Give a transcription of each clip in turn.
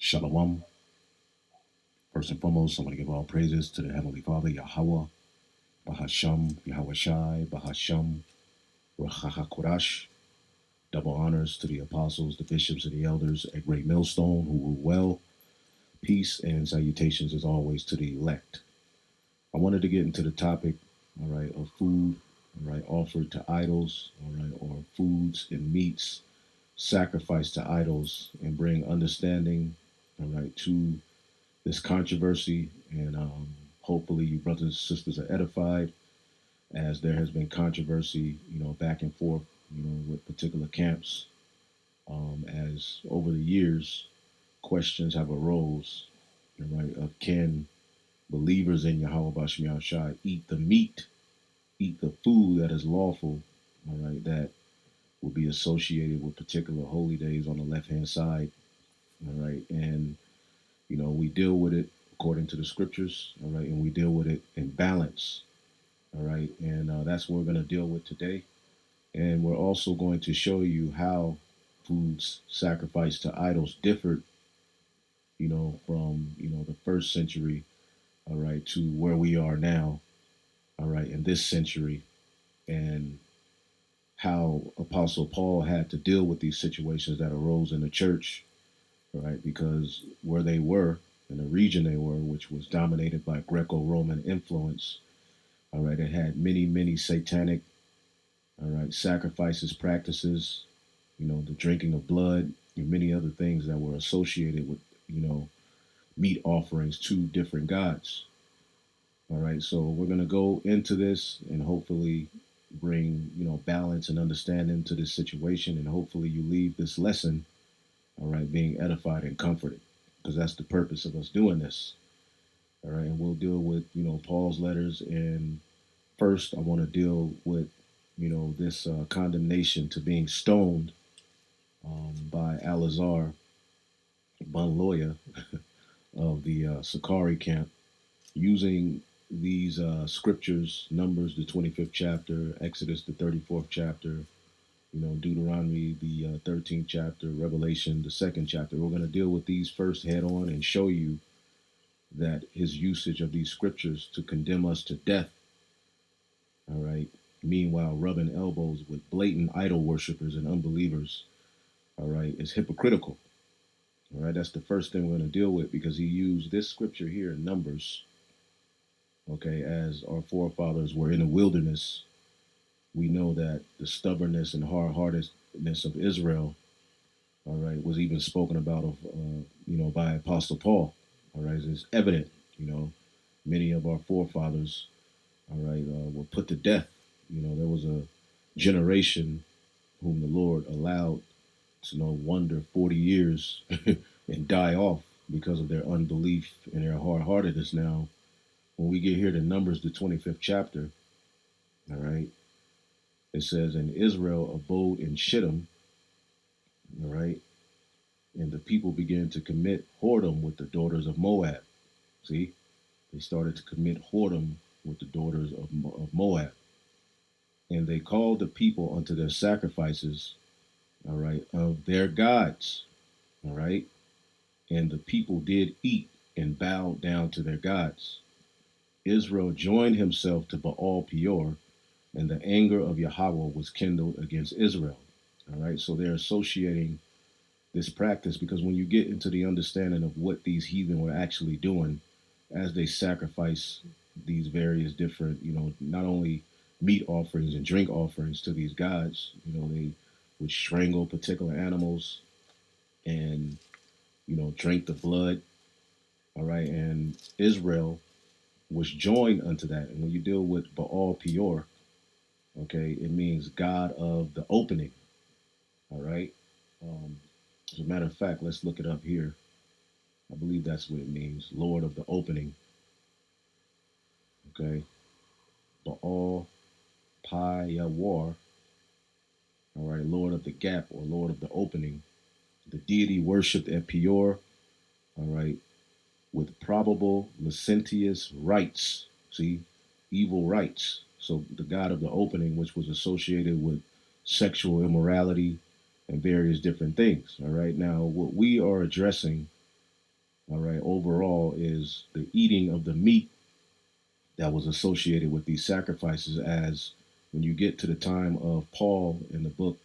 Shalom. First and foremost, I want to give all praises to the Heavenly Father, Yahweh, Bahasham, Yahweh Shai, Bahasham, Rachahakorash. Double honors to the apostles, the bishops, and the elders at Great Millstone who rule well. Peace and salutations as always to the elect. I wanted to get into the topic, all right, of food, all right, offered to idols, all right, or foods and meats sacrificed to idols and bring understanding, all right, to this controversy, and hopefully you brothers and sisters are edified, as there has been controversy, back and forth, with particular camps, as over the years, questions have arose, right, of can believers in Yahweh Bashim Yahushai eat the meat, eat the food that is lawful, all right, that will be associated with particular holy days on the left hand side, all right, and we deal with it according to the scriptures, all right, and we deal with it in balance, all right, and that's what we're going to deal with today. And we're also going to show you how foods sacrificed to idols differed, from, the first century, all right, to where we are now, all right, in this century, and how Apostle Paul had to deal with these situations that arose in the church, right? Because where they were, in the region they were, which was dominated by Greco-Roman influence, all right, it had many, many satanic, all right, sacrifices, practices, the drinking of blood, and many other things that were associated with, meat offerings to different gods. All right, so we're going to go into this and hopefully bring, balance and understanding to this situation, and hopefully you leave this lesson, all right, being edified and comforted, because that's the purpose of us doing this. All right, and we'll deal with, Paul's letters. And first, I want to deal with, this condemnation to being stoned, by Alazar Bunloya of the Sakari camp, using these scriptures: Numbers, the 25th chapter; Exodus, the 34th chapter; Deuteronomy, the 13th chapter; Revelation, the second chapter. We're going to deal with these first head on and show you that his usage of these scriptures to condemn us to death, all right, meanwhile rubbing elbows with blatant idol worshippers and unbelievers, all right, is hypocritical. All right, that's the first thing we're going to deal with, because he used this scripture here in Numbers, okay, as our forefathers were in the wilderness. We know that the stubbornness and hard-heartedness of Israel, all right, was even spoken about of, by Apostle Paul. All right, it's evident, many of our forefathers, all right, were put to death. There was a generation whom the Lord allowed to wander 40 years and die off because of their unbelief and their hard-heartedness. Now, when we get here to Numbers, the 25th chapter, all right, it says, "And Israel abode in Shittim," all right, "and the people began to commit whoredom with the daughters of Moab." See, they started to commit whoredom with the daughters of Moab. "And they called the people unto their sacrifices, all right, of their gods," all right, "and the people did eat and bowed down to their gods. Israel joined himself to Baal Peor, and the anger of Yahweh was kindled against Israel." All right, so they're associating this practice, because when you get into the understanding of what these heathen were actually doing as they sacrifice these various different, not only meat offerings and drink offerings to these gods, they would strangle particular animals and, drink the blood. All right, and Israel was joined unto that. And when you deal with Baal Peor, okay, it means God of the opening. All right. As a matter of fact, let's look it up here. I believe that's what it means, Lord of the opening. Okay. Baal Payawar. All right, Lord of the gap, or Lord of the opening. The deity worshipped at Peor, all right, with probable licentious rites. See, evil rites. So the God of the opening, which was associated with sexual immorality and various different things. All right. Now, what we are addressing, all right, overall is the eating of the meat that was associated with these sacrifices. As when you get to the time of Paul in the book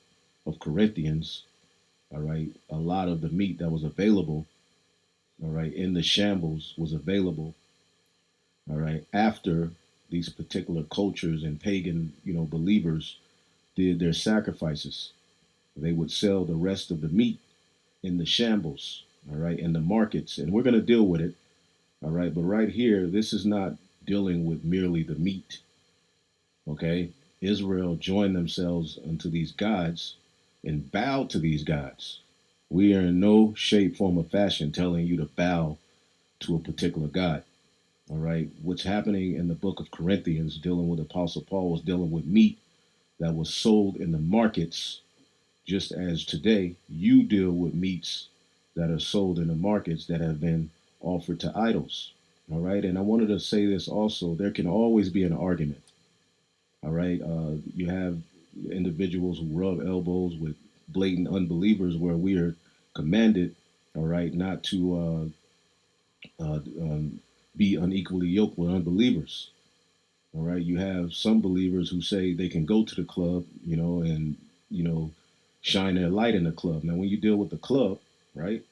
of Corinthians, all right, a lot of the meat that was available, all right, in the shambles was available, all right, after these particular cultures and pagan, believers did their sacrifices. They would sell the rest of the meat in the shambles, all right, in the markets. And we're going to deal with it, all right. But right here, this is not dealing with merely the meat, okay. Israel joined themselves unto these gods and bowed to these gods. We are in no shape, form, or fashion telling you to bow to a particular God. All right. What's happening in the book of Corinthians, dealing with Apostle Paul, was dealing with meat that was sold in the markets, just as today you deal with meats that are sold in the markets that have been offered to idols. All right. And I wanted to say this also, there can always be an argument. All right. You have individuals who rub elbows with blatant unbelievers where we are commanded, all right, not to be unequally yoked with unbelievers. All right. You have some believers who say they can go to the club, and, you know, shine their light in the club. Now, when you deal with the club, right,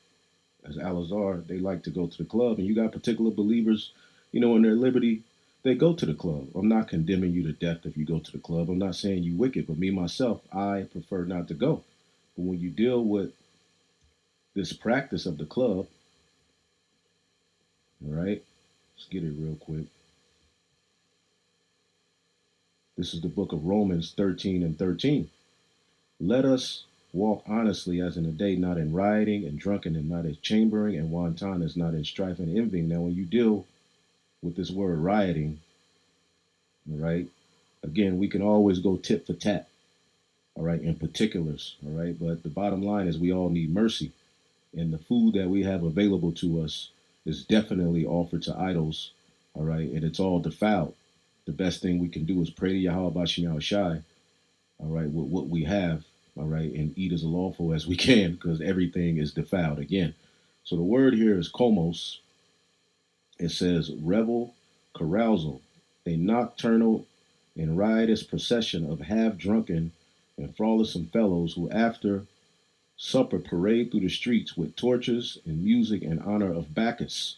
as Alizar, they like to go to the club, and you got particular believers, in their liberty, they go to the club. I'm not condemning you to death if you go to the club. I'm not saying you wicked, but me myself, I prefer not to go. But when you deal with this practice of the club, all right, let's get it real quick. This is the book of Romans 13 and 13. Let us walk honestly as in the day, not in rioting and drunken, and not in chambering and wantonness, not in strife and envying. Now, when you deal with this word rioting, all right, again, we can always go tit for tat, all right, in particulars, all right. But the bottom line is we all need mercy, and the food that we have available to us is definitely offered to idols, all right, and it's all defiled. The best thing we can do is pray to Yahweh Bashim Shai, all right, with what we have, all right, and eat as lawful as we can because everything is defiled again. So the word here is komos. It says revel, carousal, a nocturnal and riotous procession of half drunken and frolicsome fellows who, after supper, parade through the streets with torches and music in honor of Bacchus,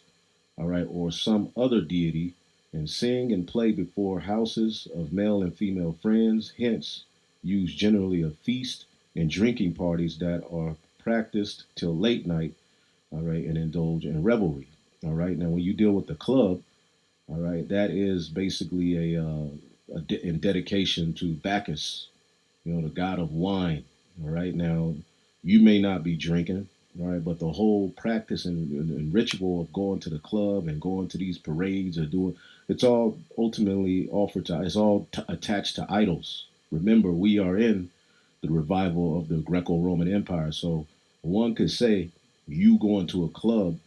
all right, or some other deity, and sing and play before houses of male and female friends, hence use generally of feast and drinking parties that are practiced till late night, all right, and indulge in revelry. All right. Now, when you deal with the club, all right, that is basically in dedication to Bacchus, the god of wine. All right. Now, you may not be drinking, all right, but the whole practice and ritual of going to the club and going to these parades or doing it's all ultimately offered to, it's all attached to idols. Remember, we are in the revival of the Greco Roman Empire. So one could say you going to a club,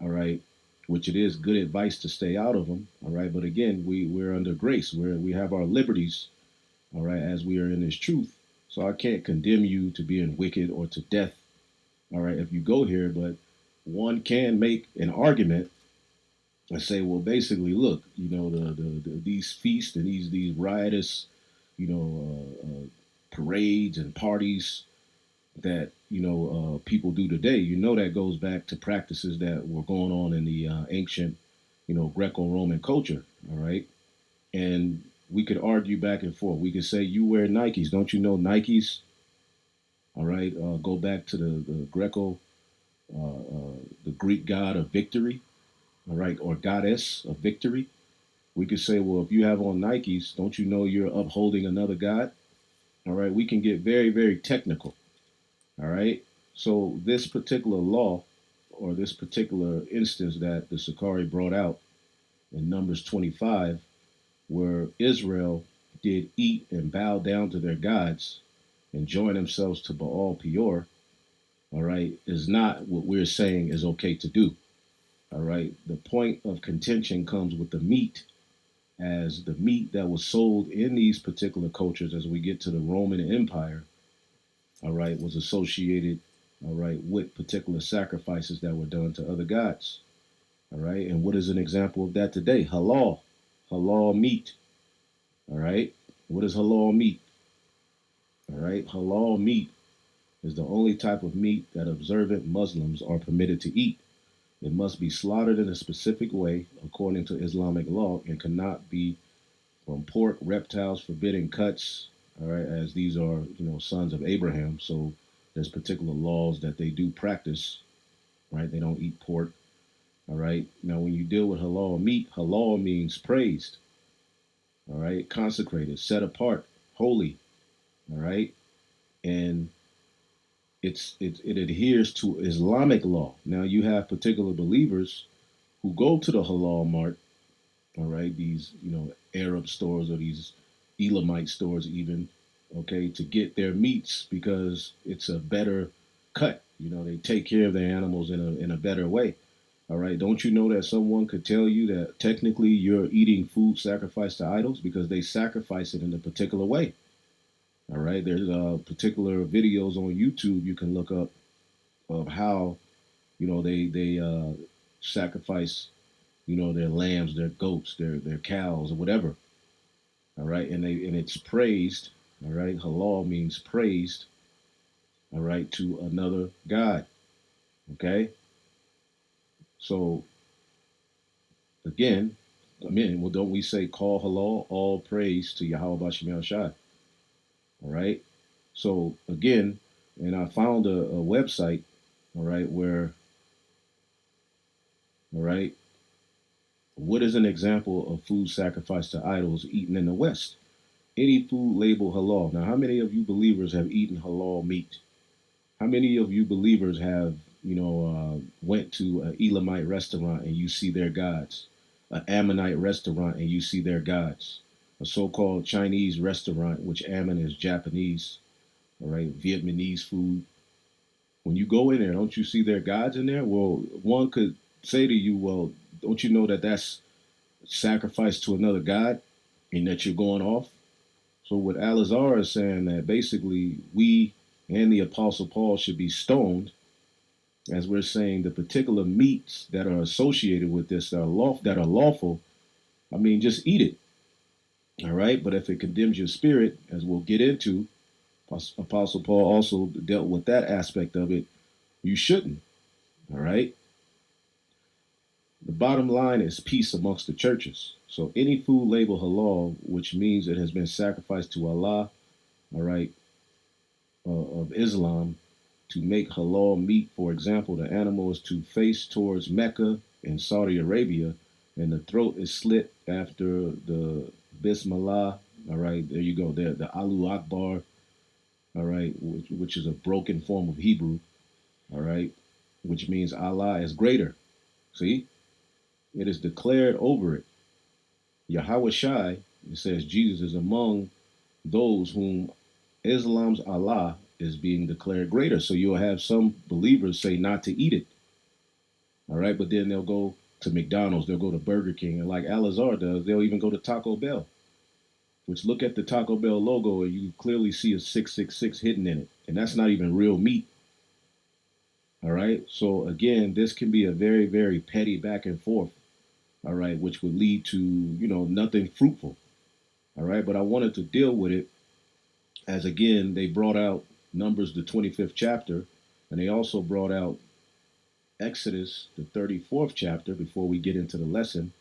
all right, which it is good advice to stay out of them, all right. But again, we're under grace, we have our liberties, all right, as we are in this truth. So I can't condemn you to being wicked or to death, all right, if you go here. But one can make an argument and say, well, basically, look, these feasts and these riotous, parades and parties that people do today. That goes back to practices that were going on in the ancient, Greco-Roman culture. All right, and we could argue back and forth. We could say you wear Nikes, don't you know Nikes? All right, go back to the Greco, the Greek god of victory. All right, or goddess of victory. We could say, well, if you have on Nikes, don't you know you're upholding another god? All right, we can get very, very technical. All right. So this particular law or this particular instance that the Sakari brought out in Numbers 25, where Israel did eat and bow down to their gods and join themselves to Baal Peor, all right, is not what we're saying is okay to do. All right. The point of contention comes with the meat, as the meat that was sold in these particular cultures as we get to the Roman Empire, all right, was associated. all right, with particular sacrifices that were done to other gods. All right. And what is an example of that today? Halal. Halal meat. All right. What is halal meat? All right. Halal meat is the only type of meat that observant Muslims are permitted to eat. It must be slaughtered in a specific way according to Islamic law and cannot be from pork, reptiles, forbidden cuts. All right, as these are, sons of Abraham. So there's particular laws that they do practice. Right, they don't eat pork. All right. Now, when you deal with halal meat, halal means praised. All right, consecrated, set apart, holy. All right, and it adheres to Islamic law. Now, you have particular believers who go to the halal mart. All right, these Arab stores or these Elamite stores even, okay, to get their meats because it's a better cut. They take care of their animals in a better way. All right, don't you know that someone could tell you that technically you're eating food sacrificed to idols because they sacrifice it in a particular way. All right, there's particular videos on YouTube you can look up of how they sacrifice their lambs, their goats, their cows, or whatever. All right, and it's praised. All right, halal means praised. All right, to another god. Okay, so again, well, don't we say call halal all praise to Yahweh Bashim Shai? All right, so again, and I found a website. All right, where all right, what is an example of food sacrificed to idols eaten in the West? Any food labeled halal. Now, how many of you believers have eaten halal meat? How many of you believers have, went to an Elamite restaurant and you see their gods, an Ammonite restaurant and you see their gods, a so-called Chinese restaurant, which Ammon is Japanese, all right, Vietnamese food. When you go in there, don't you see their gods in there? Well, one could say to you, well, don't you know that that's sacrifice to another god and that you're going off? So what Alizar is saying that basically we and the Apostle Paul should be stoned, as we're saying the particular meats that are associated with this that are lawful. I mean, just eat it, all right. But if it condemns your spirit, as we'll get into, Apostle Paul also dealt with that aspect of it. You shouldn't, all right. The bottom line is peace amongst the churches. So any food labeled halal, which means it has been sacrificed to Allah, all right, of Islam, to make halal meat. For example, the animal is to face towards Mecca in Saudi Arabia, and the throat is slit after the Bismillah. All right, there you go. There, the Allahu Akbar. All right, which is a broken form of Hebrew. All right, which means Allah is greater. See, it is declared over it. Yahweh Shai, it says Jesus is among those whom Islam's Allah is being declared greater. So you'll have some believers say not to eat it. All right, but then they'll go to McDonald's, they'll go to Burger King, and like Alizar does, they'll even go to Taco Bell. Which look at the Taco Bell logo and you clearly see a 666 hidden in it, and that's not even real meat. All right, so again, this can be a very, very petty back and forth. All right, which would lead to nothing fruitful. All right, but I wanted to deal with it as again they brought out Numbers the 25th chapter, and they also brought out Exodus, the 34th chapter, before we get into the lesson.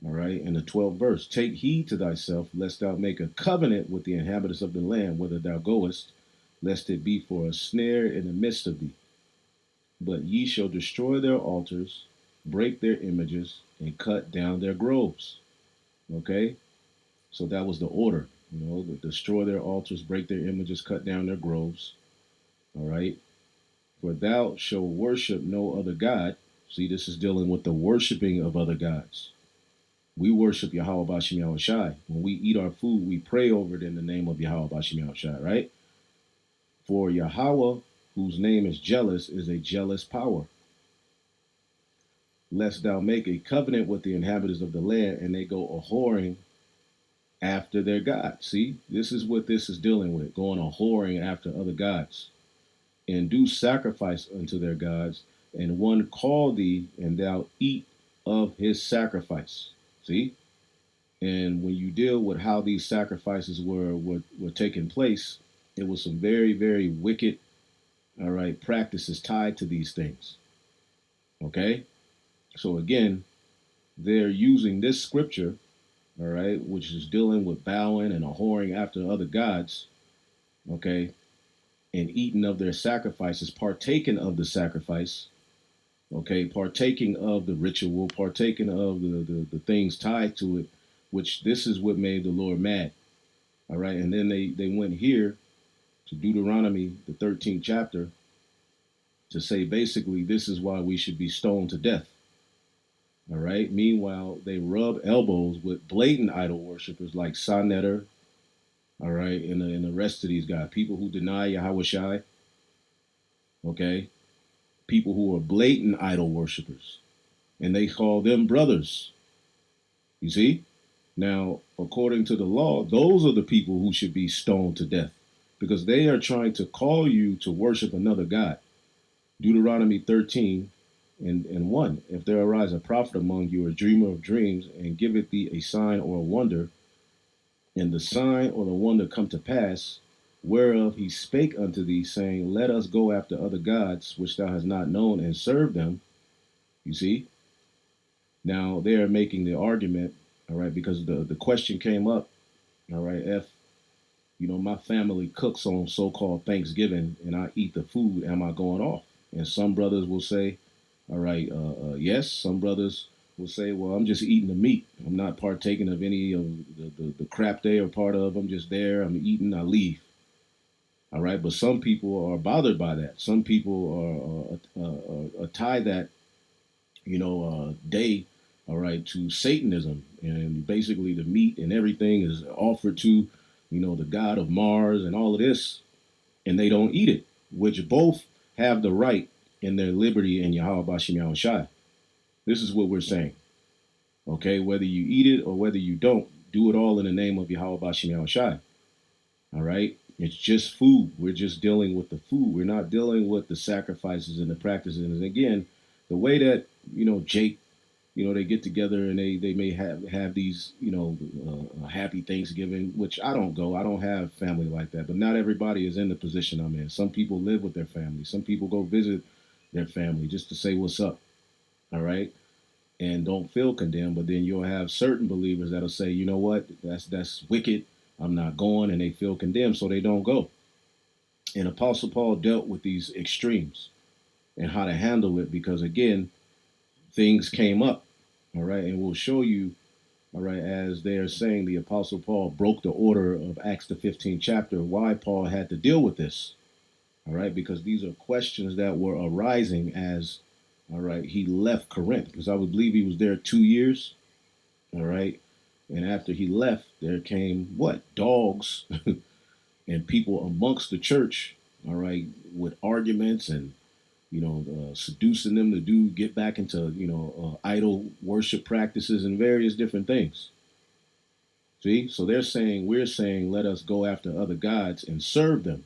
All right, in the 12th verse, take heed to thyself, lest thou make a covenant with the inhabitants of the land, whither thou goest, lest it be for a snare in the midst of thee. But ye shall destroy their altars, break their images, and cut down their groves. Okay, so that was the order. Destroy their altars, break their images, cut down their groves. All right, for thou shalt worship no other God. See, this is dealing with the worshiping of other gods. We worship Yahweh Bashim Yahweh Shai. When we eat our food, we pray over it in the name of Yahweh Bashim Yahweh Shai, right? For Yahweh, whose name is jealous, is a jealous power. Lest thou make a covenant with the inhabitants of the land and they go a whoring after their God. See, this is what this is dealing with, going a whoring after other gods. and do sacrifice unto their gods, and one call thee, and thou eat of his sacrifice. See? And when you deal with how these sacrifices were taking place, it was some very, very wicked, all right, practices tied to these things. Okay? So again, they're using this scripture, all right, which is dealing with bowing and a whoring after other gods, okay, and eating of their sacrifices, partaking of the sacrifice, okay, partaking of the ritual, partaking of the things tied to it, which this is what made the Lord mad. All right. And then they went here to Deuteronomy, the 13th chapter, to say basically this is why we should be stoned to death. All right. Meanwhile, they rub elbows with blatant idol worshippers like Sanetter, all right, and the rest of these guys, people who deny Yahweh Shai, okay, people who are blatant idol worshippers, and they call them brothers. You see? Now, according to the law, those are the people who should be stoned to death because they are trying to call you to worship another God. Deuteronomy 13 and 1. If there arise a prophet among you, a dreamer of dreams, and giveth thee a sign or a wonder, and the sign or the wonder come to pass, whereof he spake unto thee, saying, let us go after other gods which thou hast not known, and serve them. You see? Now they are making the argument, all right, because the question came up, all right, if my family cooks on so-called Thanksgiving and I eat the food, am I going off? And some brothers will say, all right, yes. Some brothers will say, well, I'm just eating the meat. I'm not partaking of any of the crap they are part of. I'm just there. I'm eating. I leave. All right. But some people are bothered by that. Some people are tie that day, all right, to Satanism, and basically the meat and everything is offered to, the god of Mars and all of this, and they don't eat it, which both have the right in their liberty in Yahweh Bashim Yahweh Shai. This is what we're saying. Okay, whether you eat it or whether you don't, do it all in the name of Yahweh Bashim Yahweh Shai. All right? It's just food. We're just dealing with the food. We're not dealing with the sacrifices and the practices. And again, the way that, Jake, they get together and they may have these, happy Thanksgiving, which I don't go. I don't have family like that. But not everybody is in the position I'm in. Some people live with their family. Some people go visit their family just to say what's up. All right? And don't feel condemned. But then you'll have certain believers that'll say, you know what, that's wicked. I'm not going, and they feel condemned, so they don't go. And Apostle Paul dealt with these extremes and how to handle it because again, things came up. All right, and we'll show you, all right, as they are saying the Apostle Paul broke the order of Acts the 15th chapter, why Paul had to deal with this. All right, because these are questions that were arising as, all right, he left Corinth, because I would believe he was there 2 years. All right, and after he left, there came what? Dogs and people amongst the church, all right, with arguments and seducing them to get back into idol worship practices and various different things. See, so we're saying, let us go after other gods and serve them,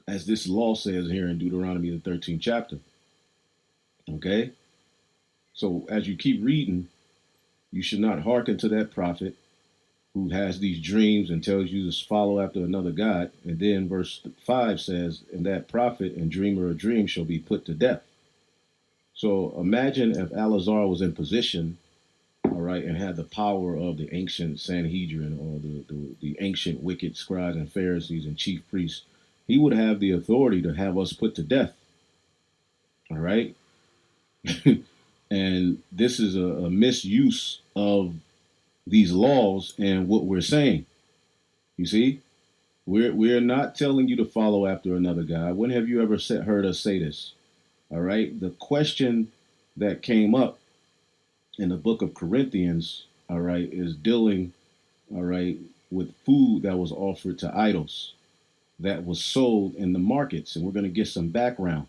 as this law says here in Deuteronomy the 13th chapter. Okay, so as you keep reading, you should not hearken to that prophet who has these dreams and tells you to follow after another god. And then verse 5 says, and that prophet and dreamer of dreams shall be put to death. So imagine if Alazar was in position, all right, and had the power of the ancient Sanhedrin or the ancient wicked scribes and Pharisees and chief priests. He would have the authority to have us put to death. All right. And this is a misuse of these laws and what we're saying. You see, we're not telling you to follow after another God. When have you ever heard us say this? All right. The question that came up in the book of Corinthians, all right, is dealing, all right, with food that was offered to idols that was sold in the markets. And we're going to get some background,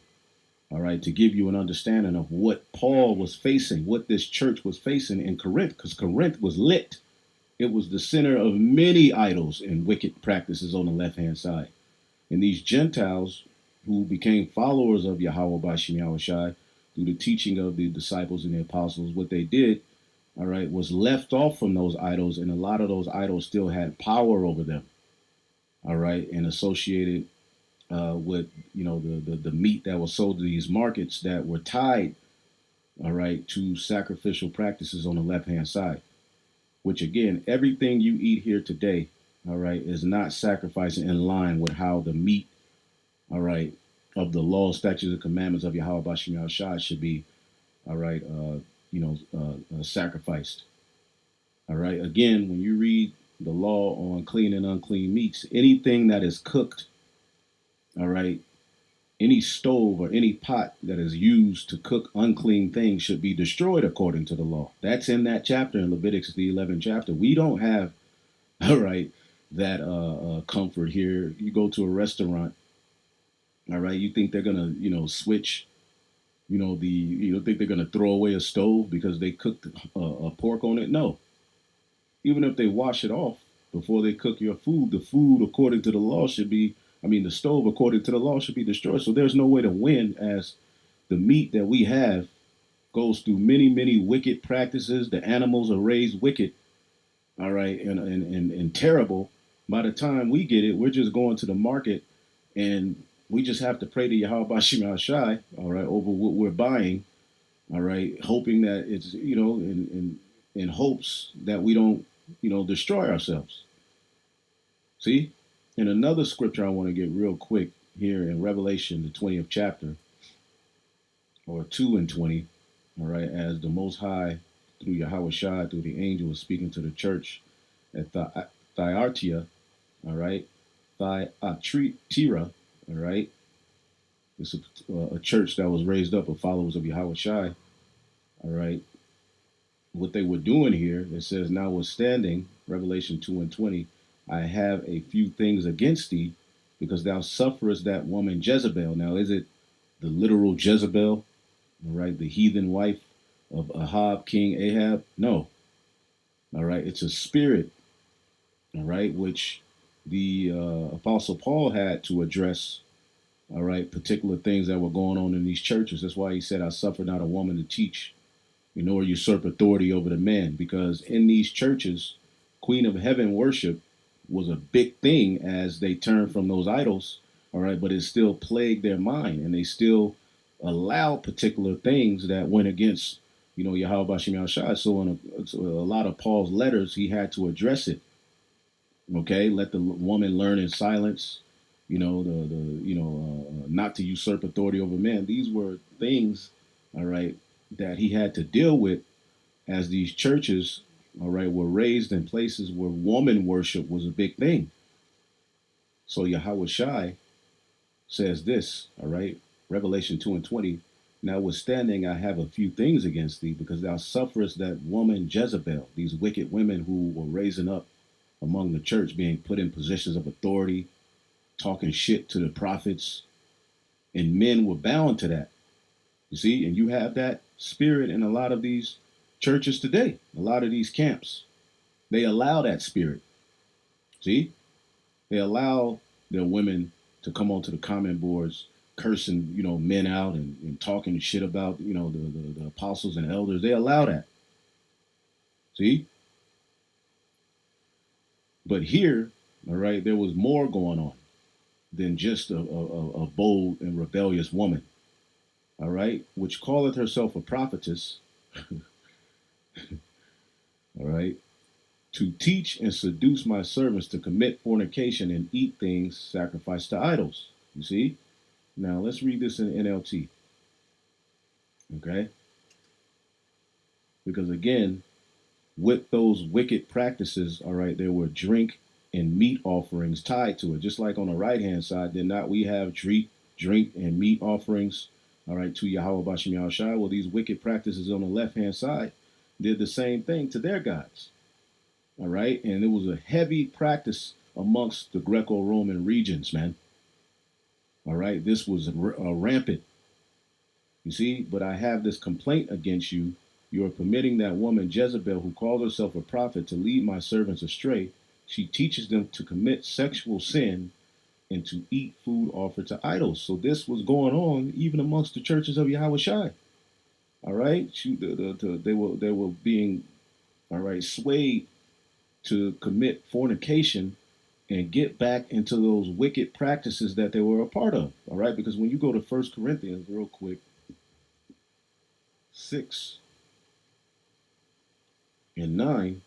all right, to give you an understanding of what Paul was facing, what this church was facing in Corinth, because Corinth was lit. It was the center of many idols and wicked practices on the left hand side. And these Gentiles who became followers of Yahweh Bashim Yahushai through the teaching of the disciples and the apostles, what they did, all right, was left off from those idols, and a lot of those idols still had power over them, all right, and associated with the meat that was sold to these markets that were tied, all right, to sacrificial practices on the left hand side. Which again, everything you eat here today, all right, is not sacrificing in line with how the meat, all right, of the law, statutes, and commandments of Yahweh Bashim Yahushua should be, all right, sacrificed. All right. Again, when you read the law on clean and unclean meats, anything that is cooked, all right, any stove or any pot that is used to cook unclean things should be destroyed according to the law. That's in that chapter in Leviticus, the 11th chapter. We don't have, all right, that comfort here. You go to a restaurant, all right, you think they're gonna, switch, think they're gonna throw away a stove because they cooked a pork on it? No. Even if they wash it off before they cook your food, the food according to the law should be, the stove according to the law should be destroyed. So there's no way to win, as the meat that we have goes through many, many wicked practices. The animals are raised wicked, all right, and terrible. By the time we get it, we're just going to the market, and we just have to pray to Yahweh Bashim Shai, all right, over what we're buying, all right, hoping that it's, in hopes that we don't, destroy ourselves. See? In another scripture I want to get real quick here in Revelation, the 20th chapter, or 2 and 20, all right, as the Most High, through Yahweh Shai, through the angel, was speaking to the church at Thyatira, all right, Thyatira, all right. It's a church that was raised up of followers of Yahweh Shai, all right. What they were doing here, it says, notwithstanding, Revelation 2 and 20, I have a few things against thee, because thou sufferest that woman Jezebel. Now, is it the literal Jezebel, all right, the heathen wife of Ahab, King Ahab? No. All right, it's a spirit, all right, which the Apostle Paul had to address, all right, particular things that were going on in these churches. That's why he said, I suffer not a woman to teach, nor usurp authority over the men, because in these churches, Queen of Heaven worship was a big thing as they turned from those idols, all right, but it still plagued their mind, and they still allowed particular things that went against, Yahweh Bashim Yahushua. So in a lot of Paul's letters, he had to address it. Okay, let the woman learn in silence, not to usurp authority over men. These were things, all right, that he had to deal with, as these churches, all right, were raised in places where woman worship was a big thing. So Yahweh Shai says this, all right, Revelation 2 and 20, notwithstanding, I have a few things against thee, because thou sufferest that woman Jezebel, these wicked women who were raising up among the church, being put in positions of authority, talking shit to the prophets, and men were bound to that. You see, and you have that spirit in a lot of these churches today, a lot of these camps. They allow that spirit. See, they allow their women to come onto the comment boards cursing, men out, and talking shit about, the apostles and elders. They allow that. See? But here, all right, there was more going on than just a bold and rebellious woman, all right, which calleth herself a prophetess, all right, to teach and seduce my servants to commit fornication and eat things sacrificed to idols. You see? Now let's read this in NLT. Okay? Because again, with those wicked practices, all right, there were drink and meat offerings tied to it. Just like on the right hand side, did not we have drink and meat offerings, all right, to Yahweh Bashim Yahushua? Well, these wicked practices on the left hand side did the same thing to their gods. All right. And it was a heavy practice amongst the Greco Roman regions, man. All right. This was rampant. You see, but I have this complaint against you. You are permitting that woman Jezebel, who calls herself a prophet, to lead my servants astray. She teaches them to commit sexual sin, and to eat food offered to idols. So this was going on even amongst the churches of Yahweh Shai. All right, they were being, all right, swayed to commit fornication and get back into those wicked practices that they were a part of. All right, because when you go to First Corinthians, real quick, 6 and 9,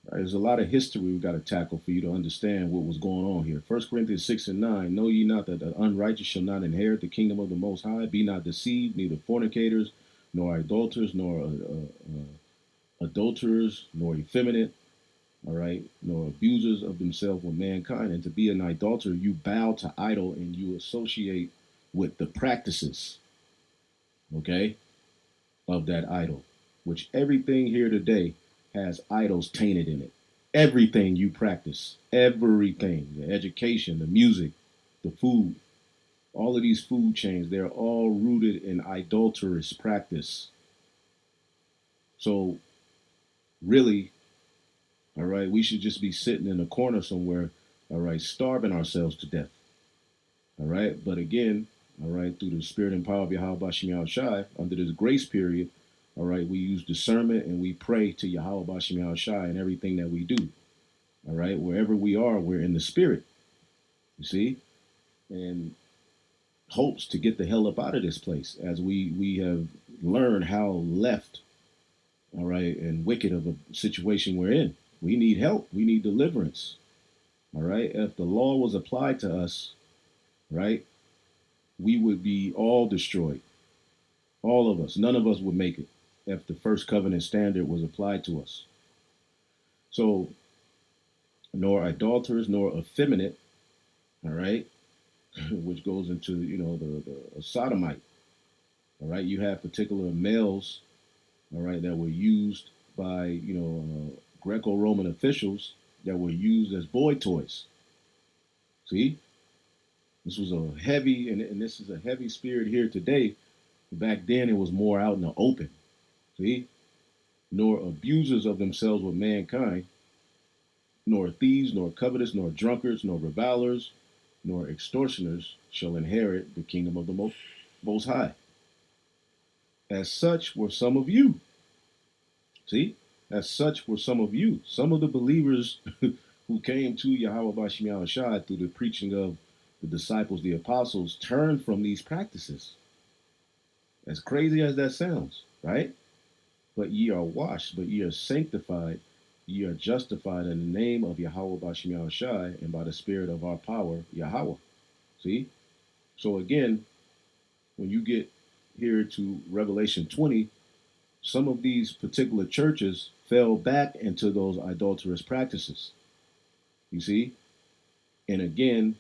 right, there's a lot of history we've got to tackle for you to understand what was going on here. First Corinthians 6 and 9, know ye not that the unrighteous shall not inherit the kingdom of the Most High? Be not deceived, neither fornicators, nor idolaters, nor adulterers, nor effeminate, all right, nor abusers of themselves with mankind. And to be an idolater, you bow to idol and you associate with the practices, okay, of that idol, which everything here today has idols tainted in it. Everything you practice, everything, the education, the music, the food, all of these food chains, they're all rooted in idolatrous practice. So, really, all right, we should just be sitting in a corner somewhere, all right, starving ourselves to death. All right. But again, all right, through the spirit and power of Yahweh Bashim Yahweh Shai, under this grace period, all right, we use discernment and we pray to Yahweh Bashim Yahweh Shai in everything that we do. All right. Wherever we are, we're in the spirit. You see? And hopes to get the hell up out of this place as we have learned how left, all right, and wicked of a situation we're in. We need help. We need deliverance. All right. If the law was applied to us, right, we would be all destroyed. All of us. None of us would make it if the first covenant standard was applied to us. So, nor idolaters, nor effeminate, all right, which goes into, the sodomite, all right. You have particular males, all right, that were used by, Greco-Roman officials that were used as boy toys. See, this was a heavy, and this is a heavy spirit here today. Back then, it was more out in the open. See, nor abusers of themselves with mankind, nor thieves, nor covetous, nor drunkards, nor revilers, nor extortioners shall inherit the kingdom of the Most High. As such were some of you. See? As such were some of you. Some of the believers who came to Yahweh Bashim Yahweh Shai through the preaching of the disciples, the apostles, turned from these practices. As crazy as that sounds, right? But ye are washed, but ye are sanctified, ye are justified in the name of Yahweh Bashim Yahweh Shai and by the spirit of our power, Yahweh. See? So again, when you get here to Revelation 20, some of these particular churches fell back into those idolatrous practices. You see? And again,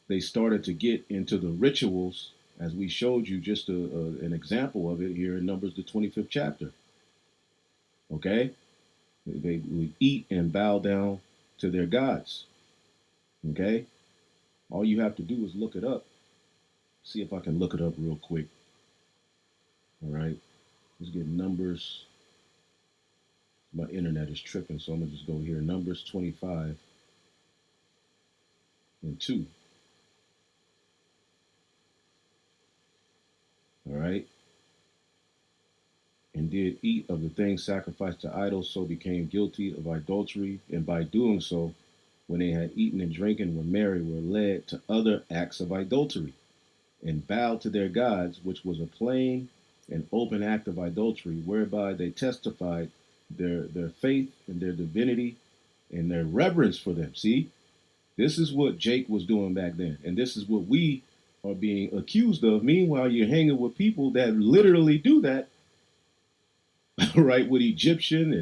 they started to get into the rituals, as we showed you just an example of it here in Numbers, the 25th chapter. Okay? They would eat and bow down to their gods. Okay? All you have to do is look it up. See if I can look it up real quick. All right? Let's get Numbers. My internet is tripping, so I'm going to just go here. Numbers 25 and 2. All right? And did eat of the things sacrificed to idols, so became guilty of idolatry, and by doing so, when they had eaten and drinking and were merry, were led to other acts of idolatry, and bowed to their gods, which was a plain and open act of idolatry, whereby they testified their faith and their divinity and their reverence for them. See, this is what Jake was doing back then, and this is what we are being accused of. Meanwhile, you're hanging with people that literally do that, right, with Egyptian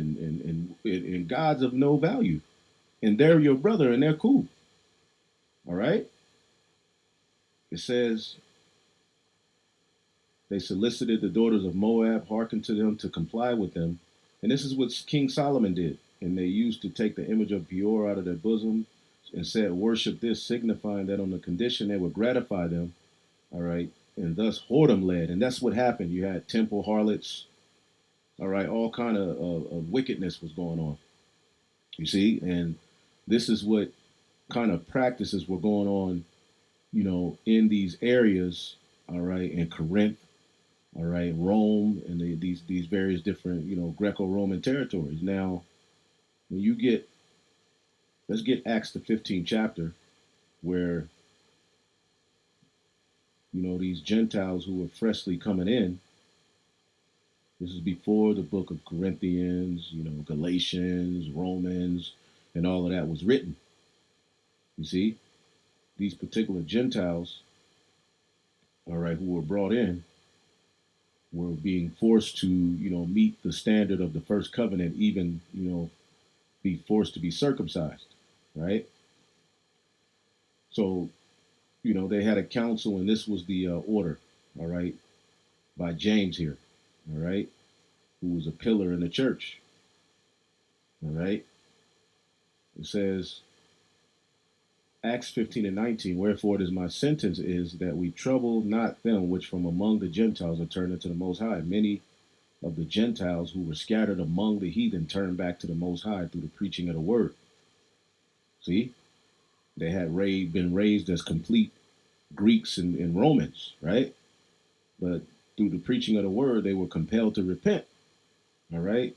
and gods of no value. And they're your brother and they're cool. All right? It says, they solicited the daughters of Moab, hearkened to them to comply with them. And this is what King Solomon did. And they used to take the image of Peor out of their bosom and said, worship this, signifying that on the condition they would gratify them. All right? And thus whoredom led. And that's what happened. You had temple harlots. All right? All kind of wickedness was going on. You see? And this is what kind of practices were going on, in these areas, all right, in Corinth, all right, Rome, and these various different, Greco-Roman territories. Now, when you get, let's get Acts the 15th chapter, where these Gentiles who were freshly coming in. This is before the book of Corinthians, Galatians, Romans, and all of that was written. You see, these particular Gentiles, all right, who were brought in, were being forced to, meet the standard of the first covenant, even, be forced to be circumcised, right? So, they had a council, and this was the order, all right, by James here, all right, who was a pillar in the church, all right. It says, Acts 15 and 19, wherefore it is my sentence is that we trouble not them which from among the Gentiles are turned into the Most High. Many of the Gentiles who were scattered among the heathen turned back to the Most High through the preaching of the word. See, they had been raised as complete Greeks and Romans, right? But through the preaching of the word, they were compelled to repent, all right?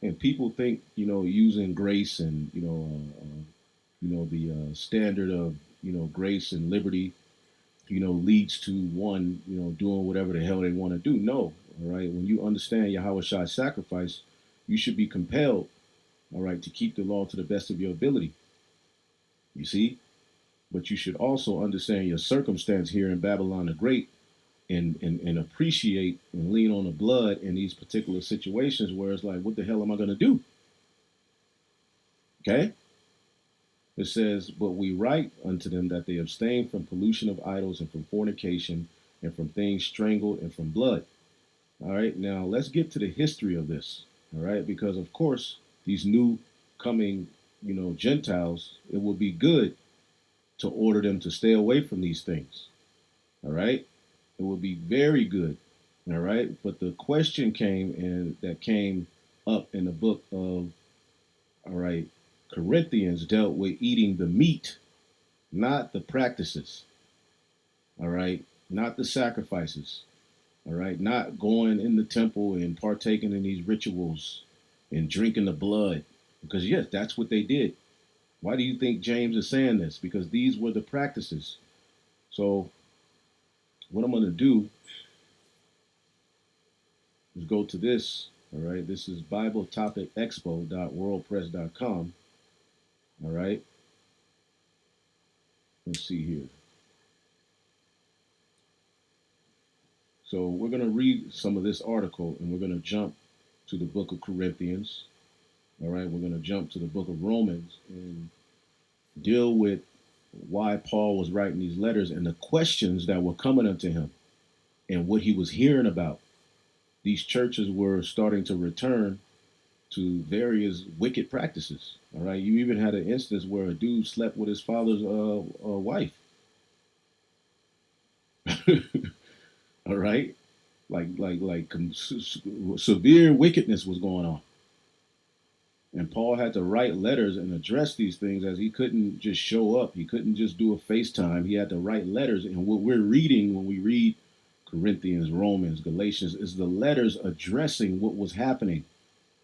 And people think, using grace and, the standard of, grace and liberty, leads to one, doing whatever the hell they want to do. No, all right. When you understand Yahweh Shai's sacrifice, you should be compelled, all right, to keep the law to the best of your ability. You see? But you should also understand your circumstance here in Babylon the Great and appreciate and lean on the blood in these particular situations where it's like, what the hell am I going to do? Okay? It says, but we write unto them that they abstain from pollution of idols and from fornication and from things strangled and from blood. All right, now let's get to the history of this. All right, because of course, these new coming, Gentiles, it will be good to order them to stay away from these things. All right, it will be very good. All right, but the question came up in the book of, all right, Corinthians dealt with eating the meat, not the practices. All right, not the sacrifices. All right, not going in the temple and partaking in these rituals and drinking the blood. Because, yes, that's what they did. Why do you think James is saying this? Because these were the practices. So, what I'm going to do is go to this. All right, this is BibleTopicExpo.worldpress.com. All right, let's see here. So, we're going to read some of this article and we're going to jump to the book of Corinthians. All right, we're going to jump to the book of Romans and deal with why Paul was writing these letters and the questions that were coming unto him and what he was hearing about. These churches were starting to return to various wicked practices. All right, you even had an instance where a dude slept with his father's wife. All right, severe wickedness was going on. And Paul had to write letters and address these things as he couldn't just show up. He couldn't just do a FaceTime. He had to write letters. And what we're reading when we read Corinthians, Romans, Galatians is the letters addressing what was happening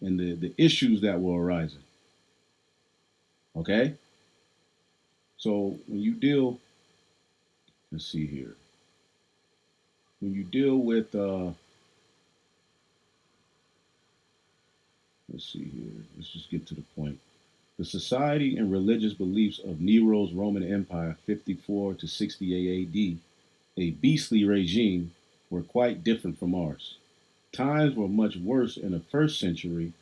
and the issues that were arising. Okay? So when you deal, let's see here. When you deal with, let's see here. Let's just get to the point. The society and religious beliefs of Nero's Roman Empire, 54 to 68 AD, a beastly regime, were quite different from ours. Times were much worse in the first century,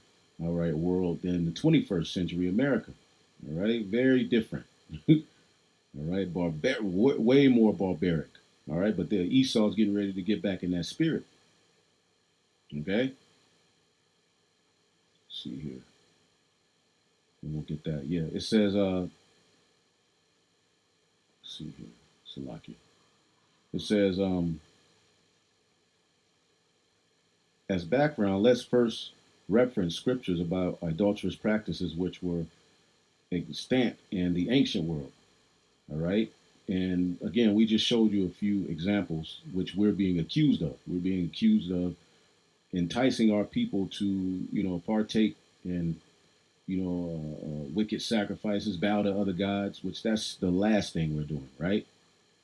all right, world than the 21st century America. All right, very different. All right, way more barbaric. All right, but the Esau's getting ready to get back in that spirit. Okay, let's see here, and we'll get that. Yeah, it says, let's see here, Salaki. It says, as background, let's first reference scriptures about idolatrous practices which were extant in the ancient world. All right. And again, we just showed you a few examples which we're being accused of. We're being accused of enticing our people to, partake in, wicked sacrifices, bow to other gods, which that's the last thing we're doing, right?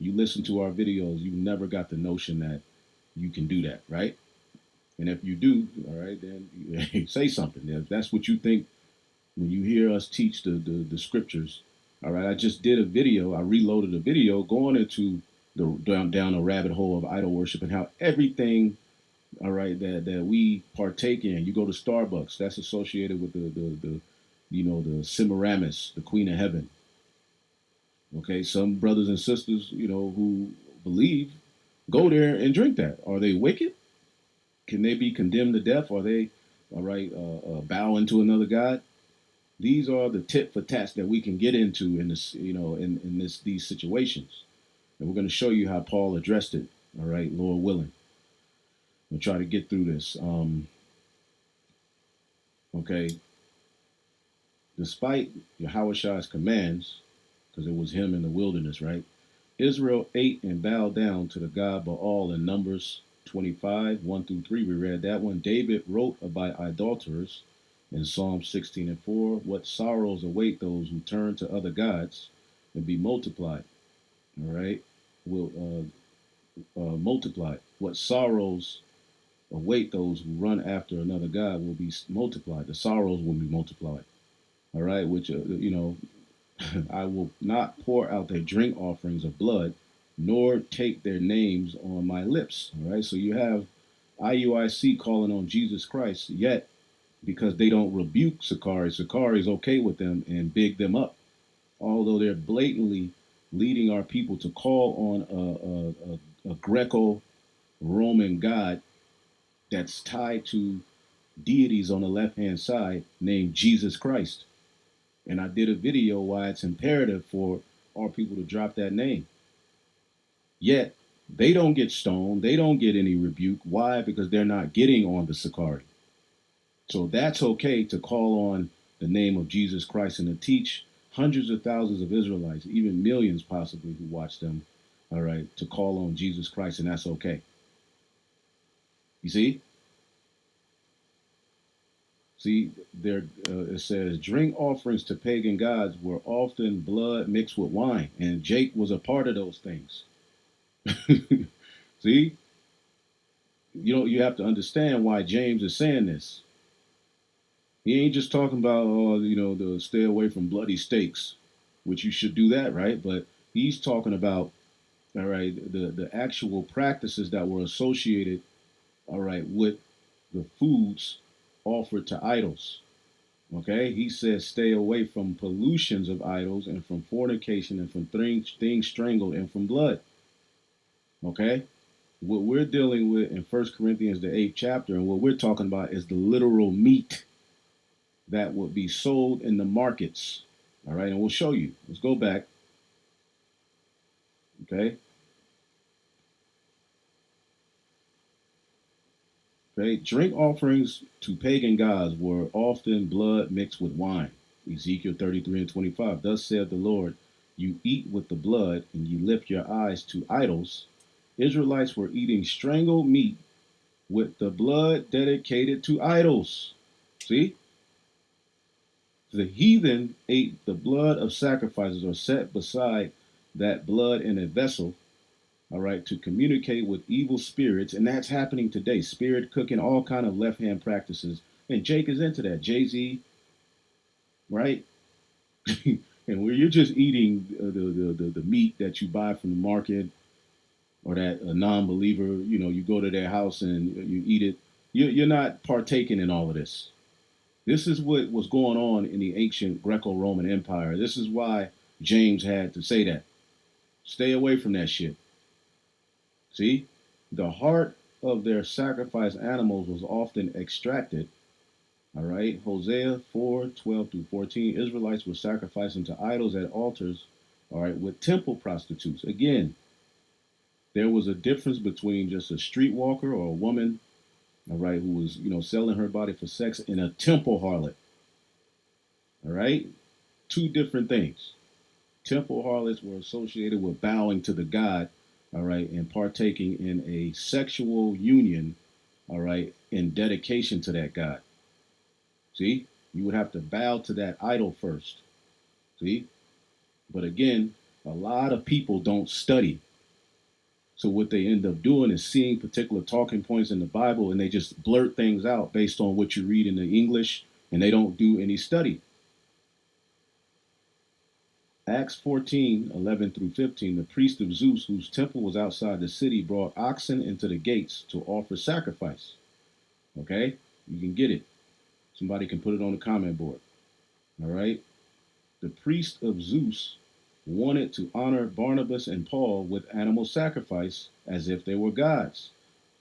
You listen to our videos, you never got the notion that you can do that, right? And if you do, all right, then say something. If that's what you think when you hear us teach the scriptures, all right, I just did a video, I reloaded a video going into down a rabbit hole of idol worship and how everything, all right, that we partake in. You go to Starbucks, that's associated with the Semiramis, the Queen of Heaven. Okay, some brothers and sisters, who believe, go there and drink that. Are they wicked? Can they be condemned to death? Are they, all right, bowing to another god? These are the tit for tats that we can get into in this, in these situations, and we're going to show you how Paul addressed it. All right, Lord willing, we'll try to get through this. Okay, despite Yahweh's commands, because it was him in the wilderness, right? Israel ate and bowed down to the god Baal in Numbers 25, 1 through 3. We read that one. David wrote about idolaters in Psalm 16 and 4. What sorrows await those who turn to other gods and be multiplied. All right? Will multiplied. What sorrows await those who run after another God will be multiplied. The sorrows will be multiplied. All right? Which, I will not pour out their drink offerings of blood, nor take their names on my lips. All right. So you have IUIC calling on Jesus Christ, yet because they don't rebuke Sakari is okay with them and big them up. Although they're blatantly leading our people to call on a Greco Roman God that's tied to deities on the left hand side named Jesus Christ. And I did a video why it's imperative for our people to drop that name. Yet they don't get stoned, they don't get any rebuke. Why? Because they're not getting on the Sakari. So that's okay to call on the name of Jesus Christ and to teach hundreds of thousands of Israelites, even millions possibly who watch them, all right, to call on Jesus Christ, and that's okay. You see? See, there it says drink offerings to pagan gods were often blood mixed with wine, and Jake was a part of those things. See, you have to understand why James is saying this. He ain't just talking about the stay away from bloody steaks, which you should do that, right? But he's talking about, all right, the actual practices that were associated, all right, with the foods offered to idols. Okay, he says stay away from pollutions of idols and from fornication and from things strangled and from blood. Okay, what we're dealing with in First Corinthians the 8th chapter and what we're talking about is the literal meat that would be sold in the markets. All right, and we'll show you. Let's go back. Okay, okay. Drink offerings to pagan gods were often blood mixed with wine. Ezekiel 33 and 25. Thus saith the Lord, you eat with the blood and you lift your eyes to idols. Israelites were eating strangled meat with the blood dedicated to idols. See? The heathen ate the blood of sacrifices or set beside that blood in a vessel, all right, to communicate with evil spirits. And that's happening today. Spirit cooking, all kind of left hand practices. And Jake is into that. Jay-Z, right? And where you're just eating the meat that you buy from the market or that a non-believer, you go to their house and you eat it. You're not partaking in all of this. This is what was going on in the ancient Greco-Roman Empire. This is why James had to say that. Stay away from that shit. See? The heart of their sacrificed animals was often extracted. All right. Hosea 4:12 through 14. Israelites were sacrificing to idols at altars, all right, with temple prostitutes. Again, there was a difference between just a streetwalker or a woman, all right, who was, selling her body for sex and a temple harlot. All right. Two different things. Temple harlots were associated with bowing to the god, all right, and partaking in a sexual union, all right, in dedication to that god. See, you would have to bow to that idol first. See, but again, a lot of people don't study. So what they end up doing is seeing particular talking points in the Bible and they just blurt things out based on what you read in the English and they don't do any study. Acts 14:11 through 15, the priest of Zeus, whose temple was outside the city, brought oxen into the gates to offer sacrifice. Okay? You can get it. Somebody can put it on the comment board. All right? The priest of Zeus wanted to honor Barnabas and Paul with animal sacrifice as if they were gods.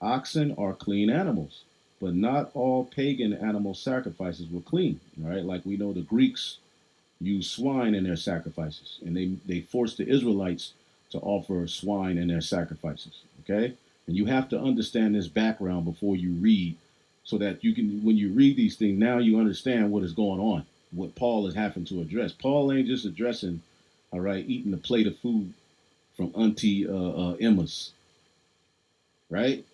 Oxen are clean animals, but not all pagan animal sacrifices were clean, right? Like we know the Greeks use swine in their sacrifices, and they forced the Israelites to offer swine in their sacrifices, okay? And you have to understand this background before you read so that you can, when you read these things, now you understand what is going on, what Paul is having to address. Paul ain't just addressing, all right, eating a plate of food from Auntie Emma's, right?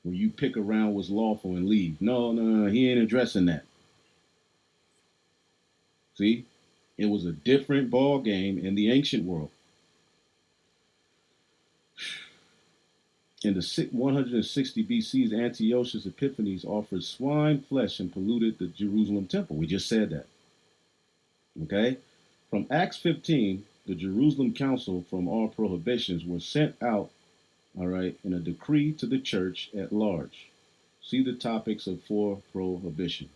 Where you pick around what's lawful and leave. No, no, no, he ain't addressing that. See, it was a different ball game in the ancient world. In the 160 BC's, Antiochus Epiphanes offered swine flesh and polluted the Jerusalem temple. We just said that. Okay? From Acts 15, the Jerusalem council from all prohibitions were sent out, all right, in a decree to the church at large. See the topics of four prohibition.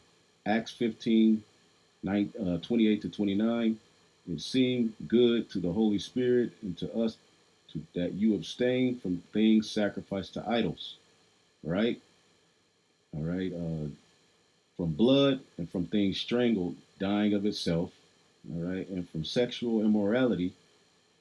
Acts 15, 28 to 29. It seemed good to the Holy Spirit and to us that you abstain from things sacrificed to idols, right? All right, from blood and from things strangled, dying of itself, all right, and from sexual immorality,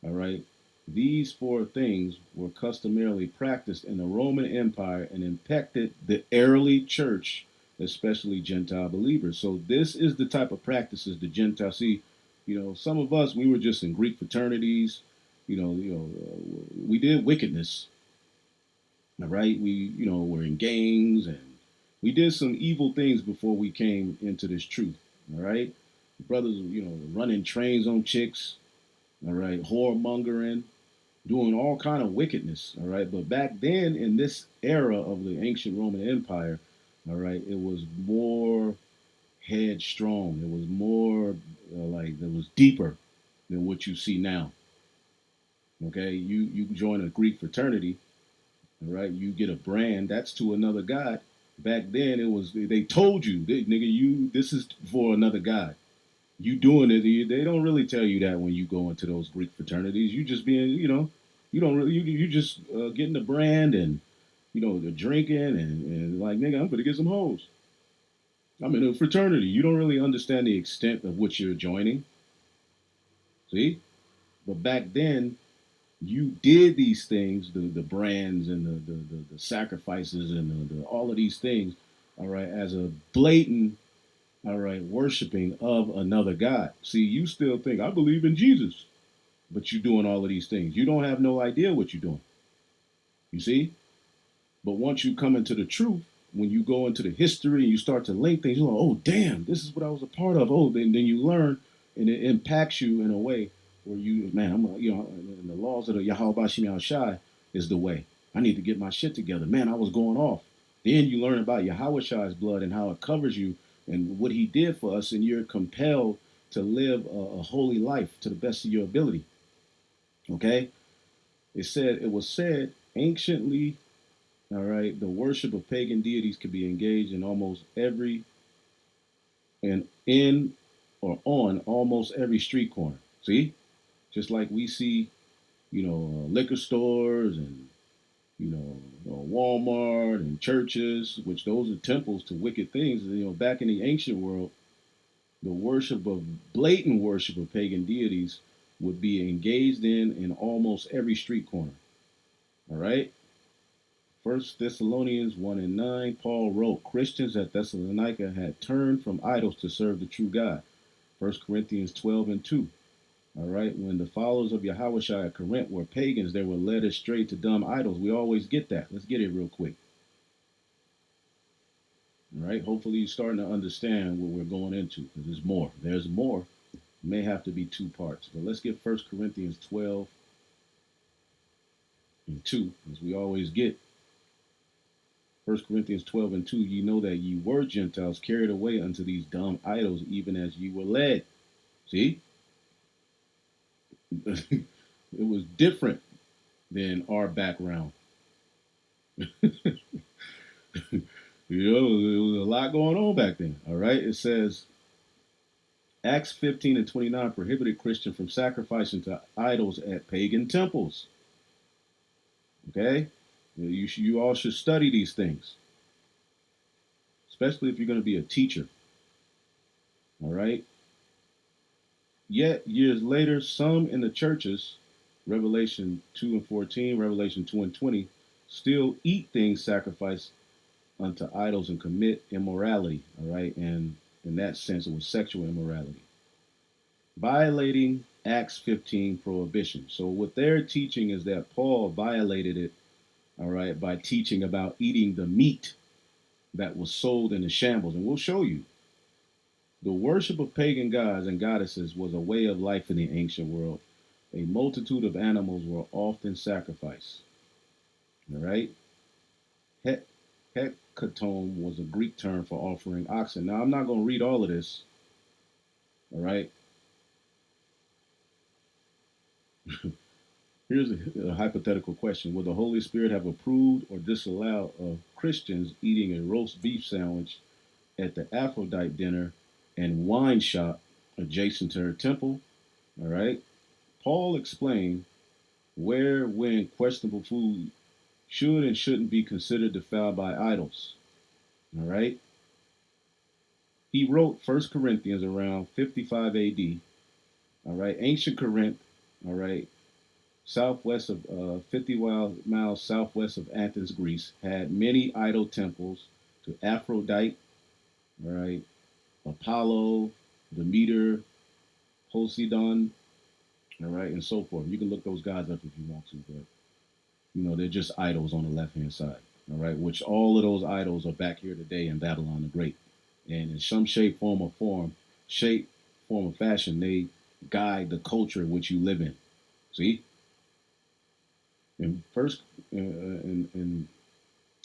all right. These four things were customarily practiced in the Roman Empire and impacted the early church, especially Gentile believers. So this is the type of practices the Gentiles see. You know, some of us we were just in Greek fraternities. We did wickedness, all right. Were in gangs and we did some evil things before we came into this truth. All right, brothers, running trains on chicks. All right, whoremongering, doing all kind of wickedness. All right, but back then in this era of the ancient Roman Empire, all right, it was more headstrong. It was more it was deeper than what you see now. Okay, you join a Greek fraternity, all right, you get a brand that's to another god. Back then it was they told you, nigga, you this is for another god. You doing it. They don't really tell you that when you go into those Greek fraternities. You just being, you don't really you just getting the brand and the drinking and like nigga, I'm gonna get some hoes. I'm in a fraternity. You don't really understand the extent of what you're joining. See, but back then you did these things, the brands and the sacrifices and all of these things, all right, as a blatant, all right, worshiping of another God. See, you still think, I believe in Jesus, but you're doing all of these things. You don't have no idea what you're doing. You see? But once you come into the truth, when you go into the history and you start to link things, you're like, oh, damn, this is what I was a part of. Oh, then you learn and it impacts you in a way where and the laws of the Yahweh Shem Shai is the way. I need to get my shit together. Man, I was going off. Then you learn about Yahweh Shai's blood and how it covers you and what he did for us, and you're compelled to live a holy life to the best of your ability. Okay? It was said anciently, all right, the worship of pagan deities could be engaged in almost every and in or on almost every street corner. See, just like we see, liquor stores and Walmart and churches, which those are temples to wicked things. Back in the ancient world, the blatant worship of pagan deities would be engaged in almost every street corner. All right. First Thessalonians 1 and 9, Paul wrote, Christians at Thessalonica had turned from idols to serve the true God. First Corinthians 12 and 2. All right. When the followers of Yahweh at Corinth were pagans, they were led astray to dumb idols. We always get that. Let's get it real quick. All right. Hopefully, you're starting to understand what we're going into because there's more. There's more. It may have to be two parts. But let's get 1 Corinthians 12 and 2, as we always get. 1 Corinthians 12 and 2, ye know that ye were Gentiles carried away unto these dumb idols, even as ye were led. See? It was different than our background. There was a lot going on back then. All right. It says Acts 15 and 29 prohibited Christians from sacrificing to idols at pagan temples. Okay. You all should study these things, especially if you're going to be a teacher. All right. Yet years later, some in the churches, Revelation 2 and 14, Revelation 2 and 20, still eat things sacrificed unto idols and commit immorality. All right. And in that sense, it was sexual immorality, violating Acts 15 prohibition. So what they're teaching is that Paul violated it, all right, by teaching about eating the meat that was sold in the shambles. And we'll show you. The worship of pagan gods and goddesses was a way of life in the ancient world. A multitude of animals were often sacrificed. All right. Het- Hecatomb was a Greek term for offering oxen. Now, I'm not going to read all of this. All right. Here's a hypothetical question. Would the Holy Spirit have approved or disallowed of Christians eating a roast beef sandwich at the Aphrodite dinner and wine shop adjacent to her temple? All right. Paul explained where, when questionable food should and shouldn't be considered defiled by idols. All right. He wrote 1 Corinthians around 55 AD. All right. Ancient Corinth. All right. Southwest of 50 miles southwest of Athens, Greece, had many idol temples to Aphrodite, all right, Apollo, Demeter, Poseidon, all right, and so forth. You can look those guys up if you want to, but they're just idols on the left hand side, all right, which all of those idols are back here today in Babylon the Great. And in some form or fashion, they guide the culture in which you live in. See? In first in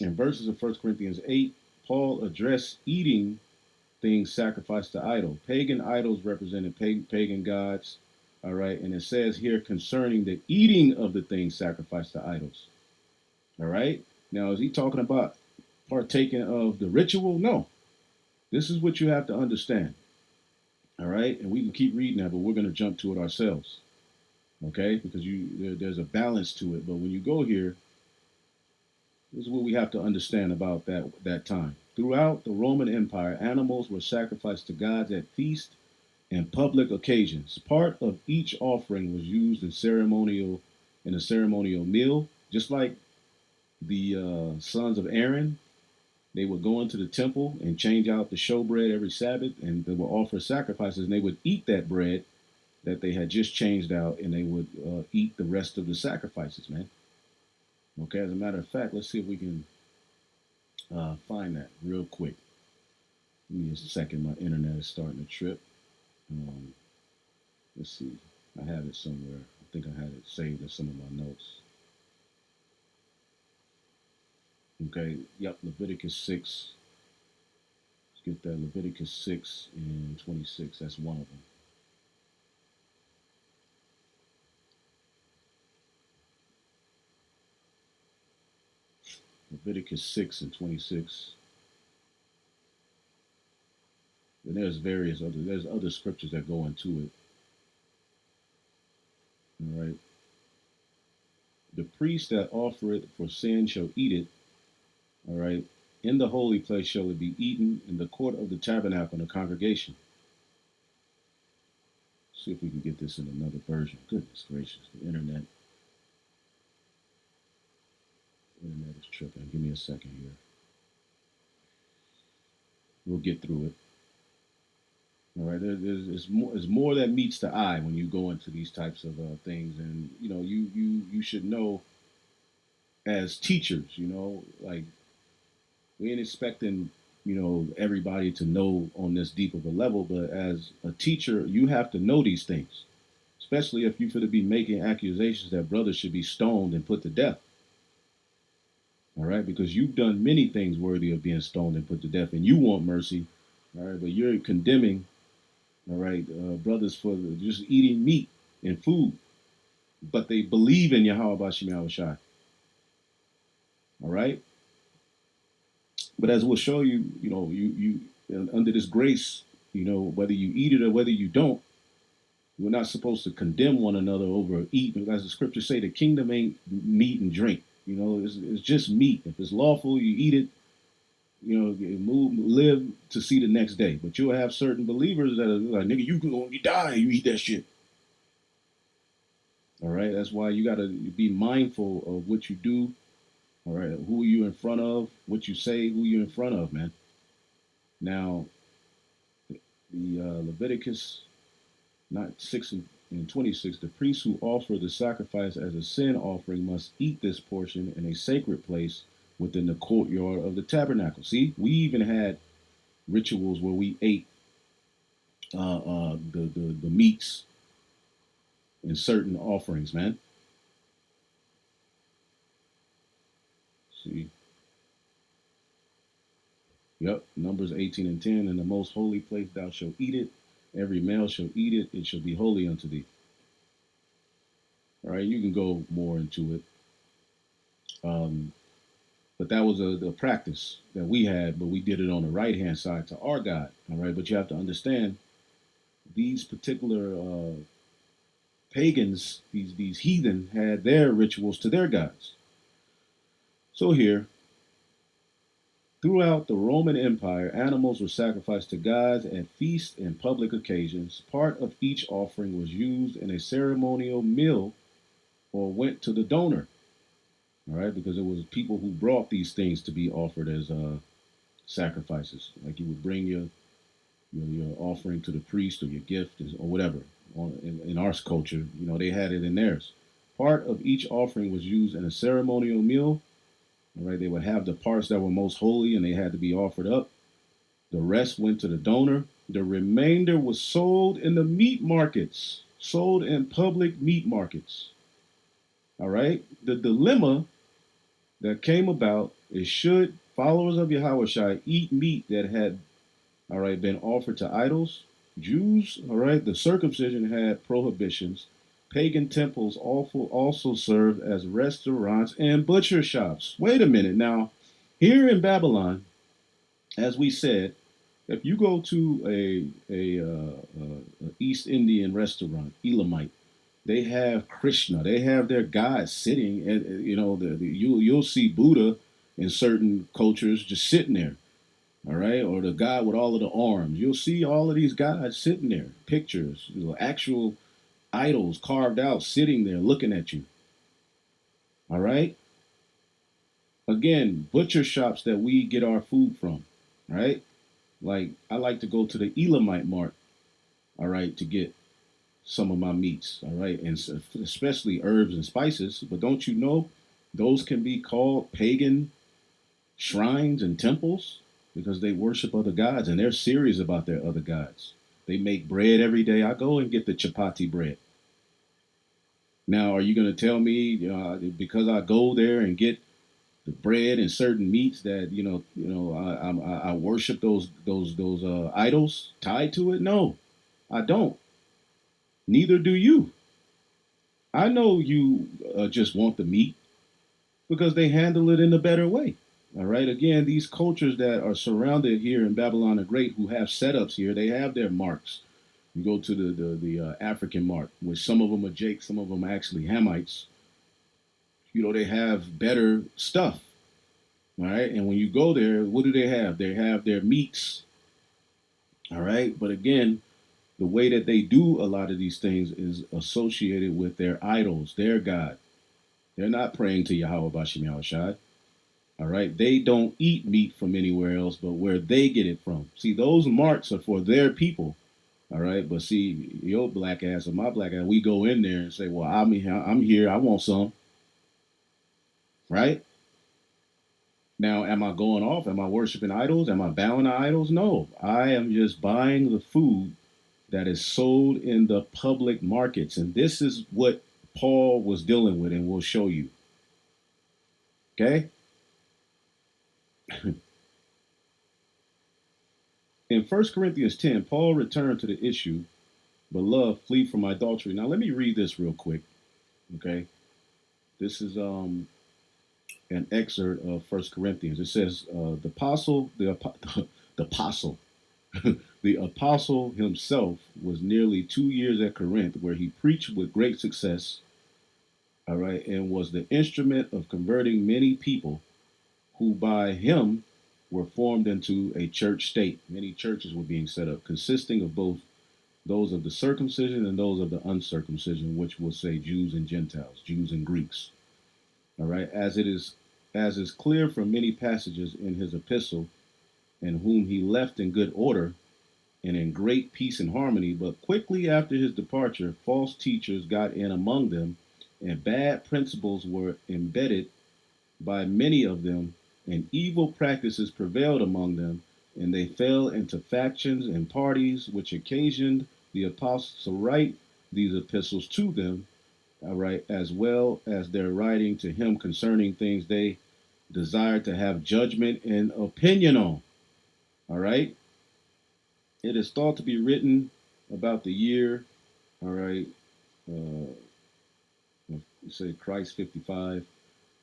verses of 1 Corinthians 8, Paul addressed eating things sacrificed to idol. Pagan idols represented pagan gods. All right. And it says here concerning the eating of the things sacrificed to idols. All right. Now, is he talking about partaking of the ritual? No. This is what you have to understand. All right. And we can keep reading that, but we're going to jump to it ourselves. Okay. Because there's a balance to it. But when you go here, this is what we have to understand about that time. Throughout the Roman Empire, animals were sacrificed to gods at feasts and public occasions. Part of each offering was used in a ceremonial meal, just like the sons of Aaron. They would go into the temple and change out the showbread every Sabbath, and they would offer sacrifices, and they would eat that bread that they had just changed out, and they would eat the rest of the sacrifices, man. Okay, as a matter of fact, let's see if we can find that real quick. Give me a second. My internet is starting to trip. Um, let's see. I have it somewhere. I think I had it saved in some of my notes. Okay. Yep. Leviticus 6. Let's get that. Leviticus 6 and 26. That's one of them. Leviticus 6 and 26. And there's other scriptures that go into it. All right. The priest that offer it for sin shall eat it. All right. In the holy place shall it be eaten in the court of the tabernacle in the congregation. See if we can get this in another version. Goodness gracious, the internet is tripping. Give me a second here. We'll get through it. All right, it's more that meets the eye when you go into these types of things, and you should know as teachers, like we ain't expecting everybody to know on this deep of a level, but as a teacher, you have to know these things, especially if you're going to be making accusations that brothers should be stoned and put to death. All right, because you've done many things worthy of being stoned and put to death, and you want mercy. All right, but you're condemning, all right, brothers for just eating meat and food, but they believe in Yahweh Bashim Yahushai. All right, but as we'll show you, under this grace, whether you eat it or whether you don't, we're not supposed to condemn one another over eating. As the scriptures say, the kingdom ain't meat and drink. It's just meat. If it's lawful, you eat it. Live to see the next day. But you'll have certain believers that are like, nigga, you die, you eat that shit. All right, that's why you got to be mindful of what you do. All right, who are you in front of? What you say, who you're in front of, man. Now, the Leviticus not 6 and 26, the priests who offer the sacrifice as a sin offering must eat this portion in a sacred place within the courtyard of the tabernacle. See, we even had rituals where we ate the meats in certain offerings, man. See, yep, Numbers 18 and 10. In the most holy place thou shalt eat it. Every male shall eat it. It shall be holy unto thee. All right, you can go more into it. Um, But that was a practice that we had, but we did it on the right hand side to our God. All right. But you have to understand these particular pagans, these heathen, had their rituals to their gods. So here, throughout the Roman Empire, animals were sacrificed to gods at feasts and public occasions. Part of each offering was used in a ceremonial meal or went to the donor. All right, because it was people who brought these things to be offered as sacrifices. Like you would bring your offering to the priest or your gift or whatever. In our culture, they had it in theirs. Part of each offering was used in a ceremonial meal. All right, they would have the parts that were most holy and they had to be offered up. The rest went to the donor. The remainder was sold in the meat markets, sold in public meat markets. All right, the dilemma that came about is should followers of Yahweh eat meat that had all right, been offered to idols. Jews, all right, the circumcision had prohibitions. Pagan temples also served as restaurants and butcher shops. Wait a minute now. Here in Babylon, as we said, if you go to a East Indian restaurant, Elamite, they have Krishna. They have their God sitting, and you'll see Buddha in certain cultures just sitting there, all right, or the guy with all of the arms. You'll see all of these guys sitting there, pictures, actual idols carved out, sitting there looking at you. All right. Again, butcher shops that we get our food from, right? Like I like to go to the Elamite mart, all right, to get some of my meats, all right, and especially herbs and spices. But don't you know, those can be called pagan shrines and temples because they worship other gods and they're serious about their other gods. They make bread every day. I go and get the chapati bread. Now, are you going to tell me, because I go there and get the bread and certain meats that I worship those idols tied to it? No, I don't. Neither do you. I know you just want the meat because they handle it in a better way. All right. Again, these cultures that are surrounded here in Babylon the Great, who have setups here, they have their marks. You go to the African mark, which some of them are Jake, some of them are actually Hamites. They have better stuff. All right. And when you go there, what do they have? They have their meats. All right. But again, the way that they do a lot of these things is associated with their idols, their God. They're not praying to Yahweh Bashim Yahushai. All right. They don't eat meat from anywhere else but where they get it from. See, those marks are for their people. All right, but see, your black ass or my black ass, we go in there and say, "Well, I'm here. I want some." Right now, am I going off? Am I worshiping idols? Am I bowing to idols? No, I am just buying the food that is sold in the public markets, and this is what Paul was dealing with, and we'll show you. Okay, in 1 Corinthians 10, Paul returned to the issue, "Beloved, flee from idolatry." Now, let me read this real quick. Okay, this is an excerpt of 1 Corinthians. It says, "The apostle, the apostle, the apostle himself was nearly 2 years at Corinth, where he preached with great success. All right, and was the instrument of converting many people, who by him were formed into a church state. Many churches were being set up, consisting of both those of the circumcision and those of the uncircumcision, which will say Jews and Gentiles, Jews and Greeks. All right, as is clear from many passages in his epistle, and whom he left in good order and in great peace and harmony. But quickly after his departure, false teachers got in among them, and bad principles were embedded by many of them, and evil practices prevailed among them, and they fell into factions and parties, which occasioned the apostles to write these epistles to them, all right, as well as their writing to him concerning things they desired to have judgment and opinion on. All right, it is thought to be written about the year, all right, uh, say Christ 55,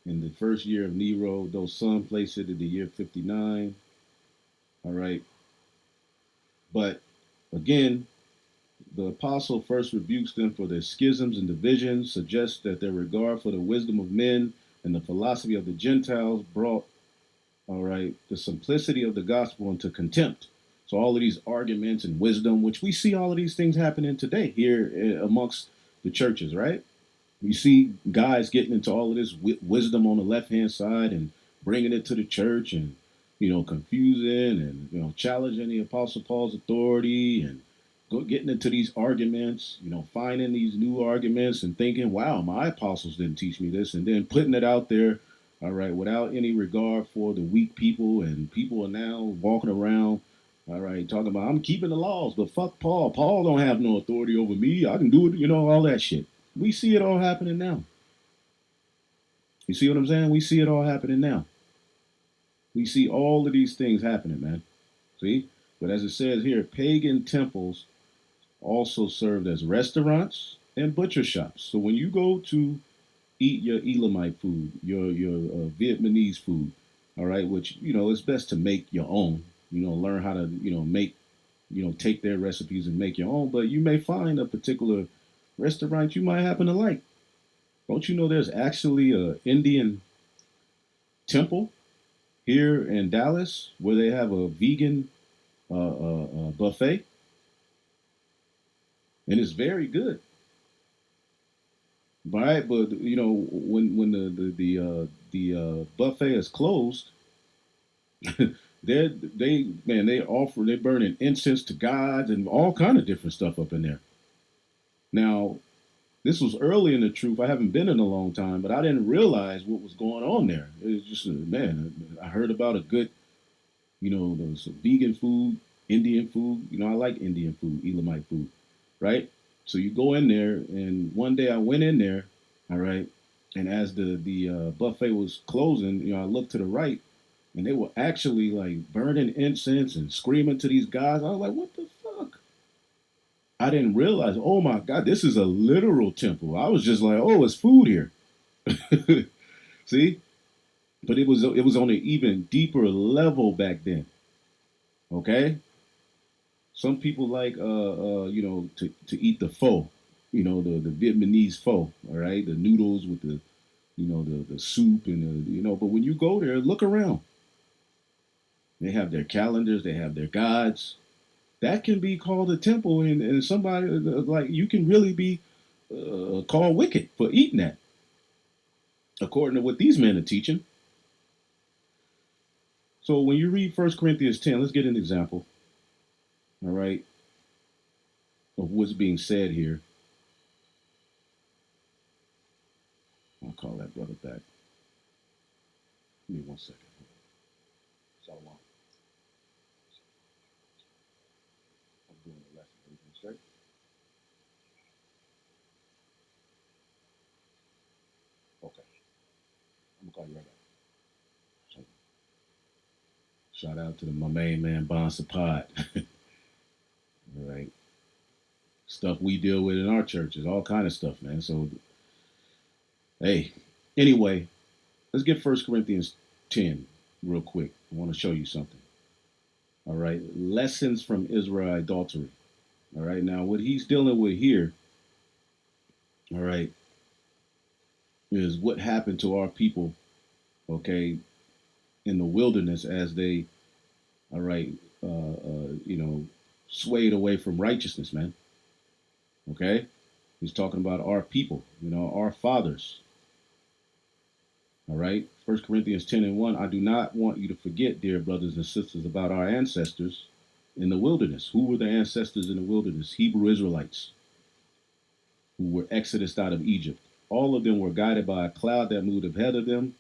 in the first year of Nero, though some place it in the year 59. All right. But again, the apostle first rebukes them for their schisms and divisions, suggests that their regard for the wisdom of men and the philosophy of the Gentiles brought, all right, the simplicity of the gospel into contempt. So all of these arguments and wisdom, which we see all of these things happening today here amongst the churches, right? You see guys getting into all of this wisdom on the left hand side and bringing it to the church, and confusing and challenging the Apostle Paul's authority, and getting into these arguments, finding these new arguments and thinking, "Wow, my apostles didn't teach me this," and then putting it out there, all right, without any regard for the weak people. And people are now walking around, all right, talking about, "I'm keeping the laws, but fuck Paul. Paul don't have no authority over me. I can do it," all that shit. We see it all happening now. You see what I'm saying? We see it all happening now. We see all of these things happening, man. See? But as it says here, pagan temples also served as restaurants and butcher shops. So when you go to eat your Elamite food, your Vietnamese food, all right, which it's best to make your own. Learn how to make take their recipes and make your own. But you may find a particular restaurant you might happen to like. Don't you know there's actually a Indian temple here in Dallas where they have a vegan buffet, and it's very good, right? But when the buffet is closed, they're burning incense to gods and all kind of different stuff up in there. Now, this was early in the truth. I haven't been in a long time, but I didn't realize what was going on there. It was just, man, I heard about a good, there's vegan food, Indian food. I like Indian food, Elamite food, right? So you go in there, and one day I went in there, all right, and as the buffet was closing, I looked to the right, and they were actually like burning incense and screaming to these guys. I was like, what the fuck? I didn't realize. Oh my god, this is a literal temple. I was just like, oh, it's food here. See, but it was on an even deeper level back then. Okay, some people like to eat the pho, the Vietnamese pho, all right, the noodles with the the soup and the but when you go there, look around. They have their calendars, they have their gods. That can be called a temple, and somebody like you can really be called wicked for eating that, according to what these men are teaching. So when you read 1 Corinthians 10, let's get an example. All right. of what's being said here. I'll call that brother back. Give me 1 second. So long. I'm doing the lesson. Everything straight? Okay. I'm gonna call you right back. So, shout out to my main man Bon Sapad. All right. Stuff we deal with in our churches, all kind of stuff, man. So hey, anyway, let's get 1 Corinthians 10 real quick. I want to show you something. All right. Lessons from Israel adultery. All right. Now, what he's dealing with here, all right, is what happened to our people, okay, in the wilderness as they, all right, you know, swayed away from righteousness, man. Okay. He's talking about our people, you know, our fathers. All right. 1 Corinthians 10 and 1. I do not want you to forget, dear brothers and sisters, about our ancestors in the wilderness. Who were the ancestors in the wilderness? Hebrew Israelites who were exodus out of Egypt. All of them were guided by a cloud that moved ahead of them,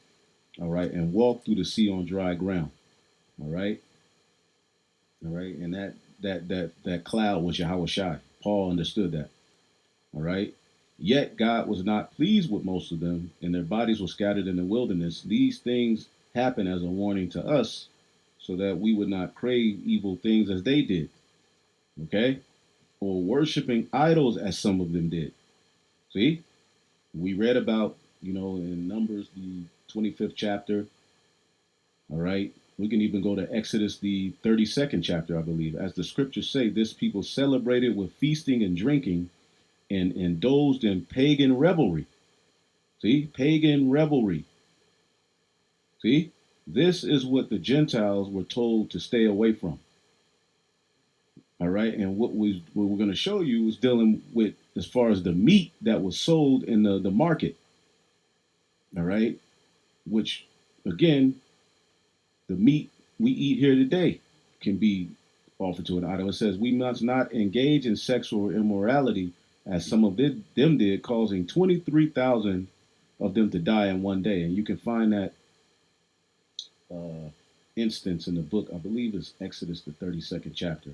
all right, and walked through the sea on dry ground. All right. All right. And that cloud was Yahweh Shai. Paul understood that. All right. Yet God was not pleased with most of them, and their bodies were scattered in the wilderness. These things happen as a warning to us so that we would not crave evil things as they did. Okay? Or worshiping idols as some of them did. See? We read about, you know, in Numbers, the 25th chapter. All right? We can even go to Exodus, the 32nd chapter, I believe. As the scriptures say, this people celebrated with feasting and drinking and indulged in pagan revelry. See, pagan revelry. See, this is what the Gentiles were told to stay away from. All right, and what we're going to show you is dealing with as far as the meat that was sold in the market. All right, which again, the meat we eat here today can be offered to an idol. It says we must not engage in sexual immorality as some of them did, causing 23,000 of them to die in one day. And you can find that uh, instance in the book. I believe it's Exodus, the 32nd chapter.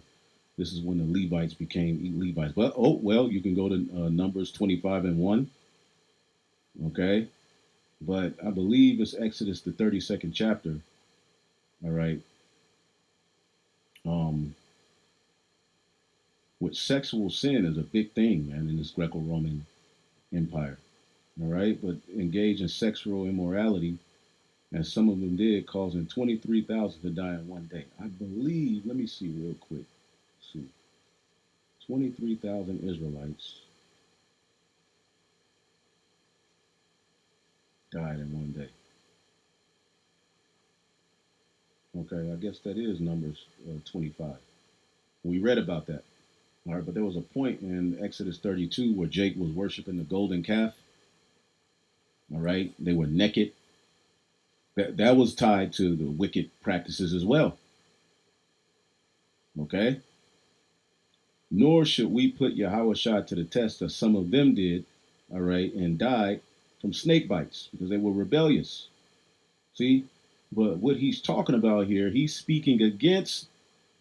This is when the Levites became Levites. But oh well, you can go to Numbers 25 and 1. Okay, but I believe it's Exodus, the 32nd chapter. All right. Um, which sexual sin is a big thing, man, in this Greco-Roman Empire. All right, but engage in sexual immorality, as some of them did, causing 23,000 to die in one day. I believe. Let me see real quick. Let's see, 23,000 Israelites died in one day. Okay, I guess that is Numbers 25. We read about that. All right, but there was a point in Exodus 32 where Jake was worshiping the golden calf. All right, they were naked. That was tied to the wicked practices as well. Okay, nor should we put Yahweh Shai to the test as some of them did. All right, and died from snake bites because they were rebellious. See, but what he's talking about here, he's speaking against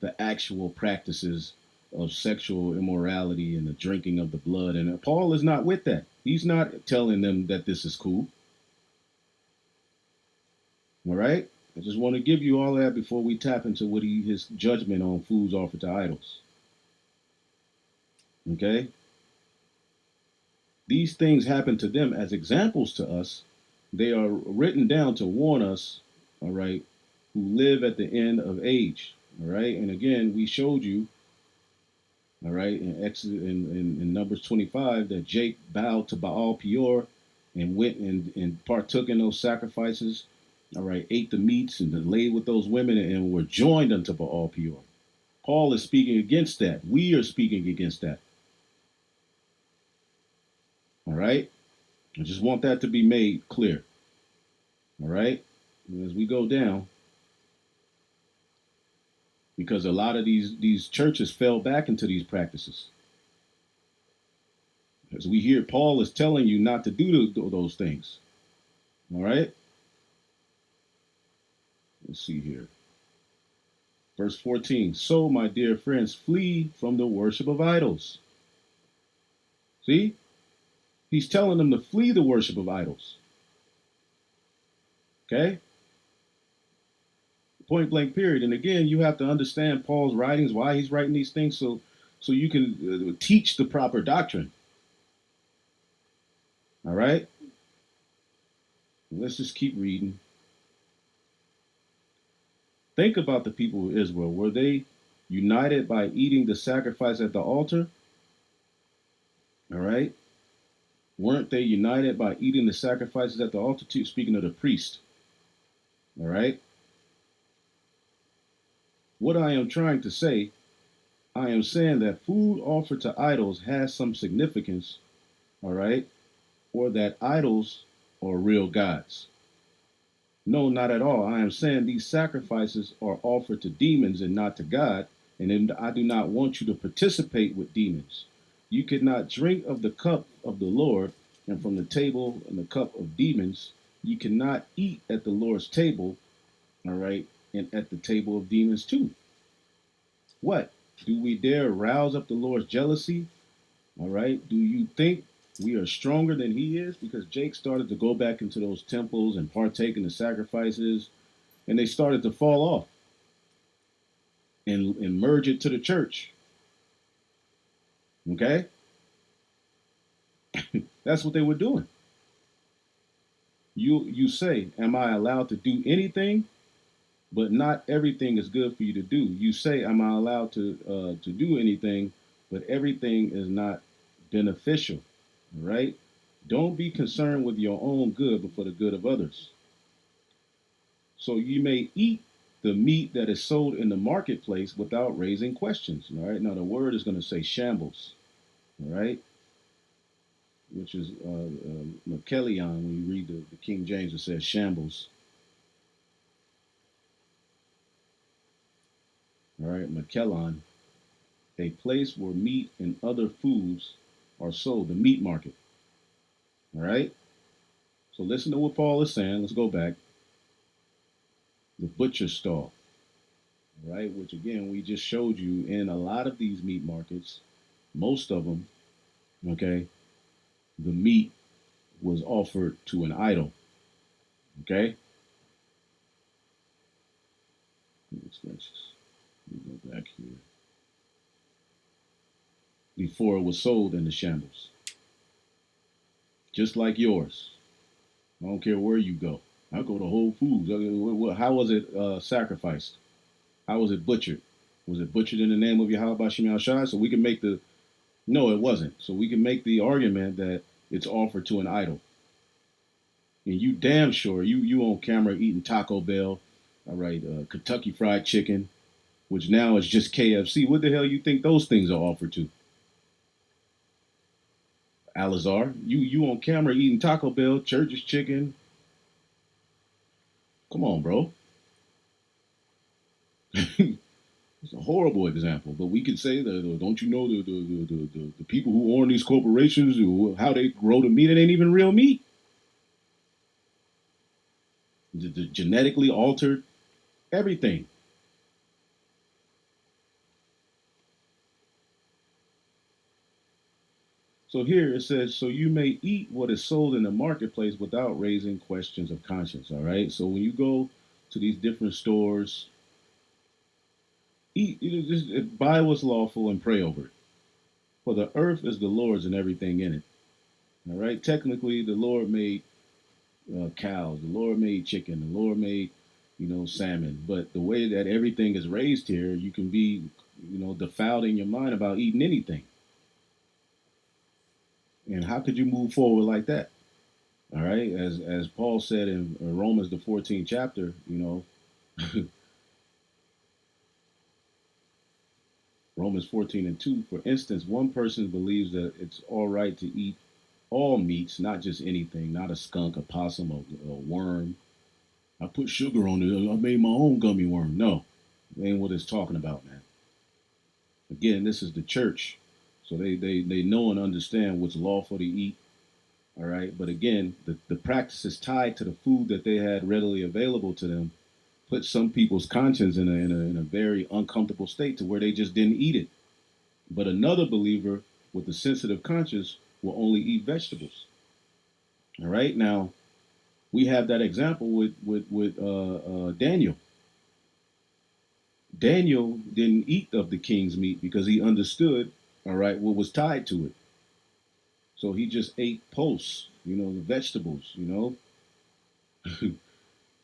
the actual practices of sexual immorality and the drinking of the blood. And Paul is not with that. He's not telling them that this is cool. All right? I just want to give you all that before we tap into what his judgment on foods offered to idols. Okay? These things happen to them as examples to us. They are written down to warn us, all right, who live at the end of age. All right? And again, we showed you, all right, in Exodus in Numbers 25, that Jake bowed to Baal Peor and went and partook in those sacrifices. All right, ate the meats and laid with those women and were joined unto Baal Peor. Paul is speaking against that. We are speaking against that. All right, I just want that to be made clear. All right, and as we go down, because a lot of these churches fell back into these practices. As we hear, Paul is telling you not to do those things. All right? Let's see here. Verse 14. So, my dear friends, flee from the worship of idols. See? He's telling them to flee the worship of idols. Okay? Point blank period. And again, you have to understand Paul's writings, why he's writing these things, so you can teach the proper doctrine. All right? Let's just keep reading. Think about the people of Israel. Were they united by eating the sacrifice at the altar? All right. Weren't they united by eating the sacrifices at the altar too? Speaking of the priest. All right. What I am trying to say, I am saying that food offered to idols has some significance. All right. Or that idols are real gods. No, not at all. I am saying these sacrifices are offered to demons and not to God, and I do not want you to participate with demons. You cannot drink of the cup of the Lord and from the table and the cup of demons. You cannot eat at the Lord's table, all right, and at the table of demons too. What? Do we dare rouse up the Lord's jealousy? All right. Do you think we are stronger than he is? Because Jake started to go back into those temples and partake in the sacrifices, and they started to fall off and merge it to the church. Okay? That's what they were doing. You say, am I allowed to do anything? But not everything is good for you to do. You say, am I allowed to do anything? But everything is not beneficial. Right? Don't be concerned with your own good, but for the good of others. So you may eat the meat that is sold in the marketplace without raising questions. All right. Now the word is going to say shambles. All right. Which is Makelion. When you read the King James, it says shambles. All right, Makelon, a place where meat and other foods are sold, the meat market. All right. So listen to what Paul is saying. Let's go back. The butcher stall. All right, which again we just showed you in a lot of these meat markets, most of them. Okay, the meat was offered to an idol. Okay. Let's go back here. Before it was sold in the shambles, just like yours. I don't care where you go. I go to Whole Foods. How was it sacrificed? How was it butchered? Was it butchered in the name of Yahweh Bashim Shai? So we can make the no, it wasn't. So we can make the argument that it's offered to an idol. And you damn sure you on camera eating Taco Bell, all right, Kentucky Fried Chicken, which now is just KFC. What the hell you think those things are offered to? Alizar, you on camera eating Taco Bell, Church's Chicken. Come on, bro. It's a horrible example, but we could say that. Don't you know the people who own these corporations, how they grow the meat? It ain't even real meat. The genetically altered everything. So here it says, so you may eat what is sold in the marketplace without raising questions of conscience. All right. So when you go to these different stores, eat, just buy what's lawful and pray over it. For the earth is the Lord's and everything in it. All right. Technically, the Lord made cows. The Lord made chicken. The Lord made, salmon. But the way that everything is raised here, you can be, defiled in your mind about eating anything. And how could you move forward like that? All right, as Paul said in Romans the 14th chapter, Romans 14:2. For instance, one person believes that it's all right to eat all meats, not just anything, not a skunk, a possum, a worm. I put sugar on it. I made my own gummy worm. No, that ain't what it's talking about, man. Again, this is the church. So they know and understand what's lawful to eat. All right. But again, the practices tied to the food that they had readily available to them put some people's conscience in a very uncomfortable state to where they just didn't eat it. But another believer with a sensitive conscience will only eat vegetables. All right. Now, we have that example with Daniel. Daniel didn't eat of the king's meat because he understood, all right, what was tied to it. So he just ate pulse, the vegetables,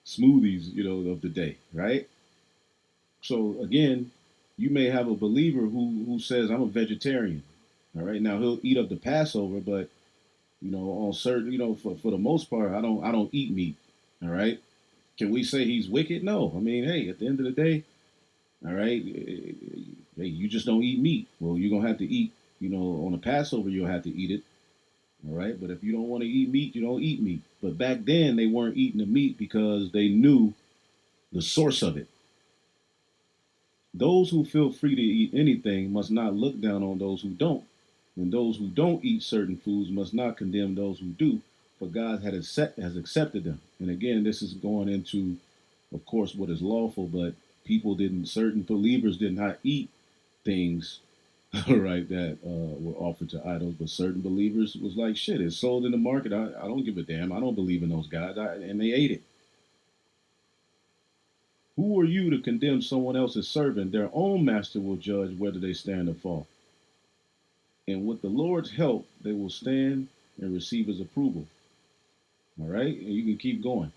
smoothies, of the day, right? So again, you may have a believer who says I'm a vegetarian. All right, now he'll eat of the Passover, but on certain, for the most part, I don't eat meat. All right, can we say he's wicked? No. I mean, hey, at the end of the day, all right, hey, you just don't eat meat. Well, you're gonna have to eat. On the Passover, you'll have to eat it. All right, but if you don't want to eat meat, you don't eat meat. But back then, they weren't eating the meat because they knew the source of it. Those who feel free to eat anything must not look down on those who don't. And those who don't eat certain foods must not condemn those who do, for God has accepted them. And again, this is going into, of course, what is lawful, but certain believers did not eat things, all right, that were offered to idols, but certain believers was like, shit, it's sold in the market. I don't give a damn. I don't believe in those guys. And they ate it. Who are you to condemn someone else's servant? Their own master will judge whether they stand or fall. And with the Lord's help, they will stand and receive his approval. All right? And you can keep going.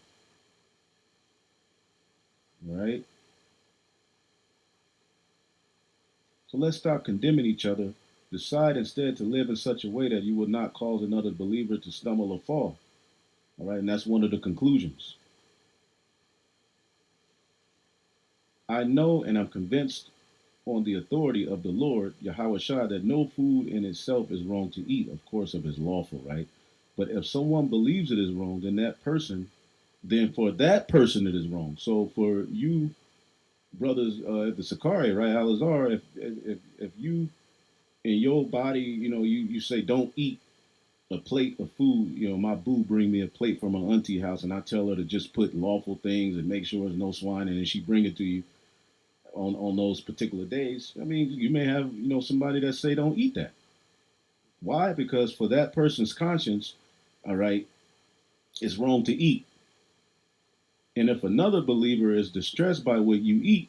All right? So let's stop condemning each other. Decide instead to live in such a way that you will not cause another believer to stumble or fall. All right? And that's one of the conclusions. I know and I'm convinced on the authority of the Lord, Yahweh Shah, that no food in itself is wrong to eat, of course, if it's lawful, right? But if someone believes it is wrong, then for that person it is wrong. So for you brothers at the Sakari, right, Alazar, if you in your body, you say don't eat a plate of food. My boo bring me a plate from her auntie house, and I tell her to just put lawful things and make sure there's no swine, and then she bring it to you on those particular days. I mean, you may have somebody that say don't eat that. Why? Because for that person's conscience, all right, it's wrong to eat. And if another believer is distressed by what you eat,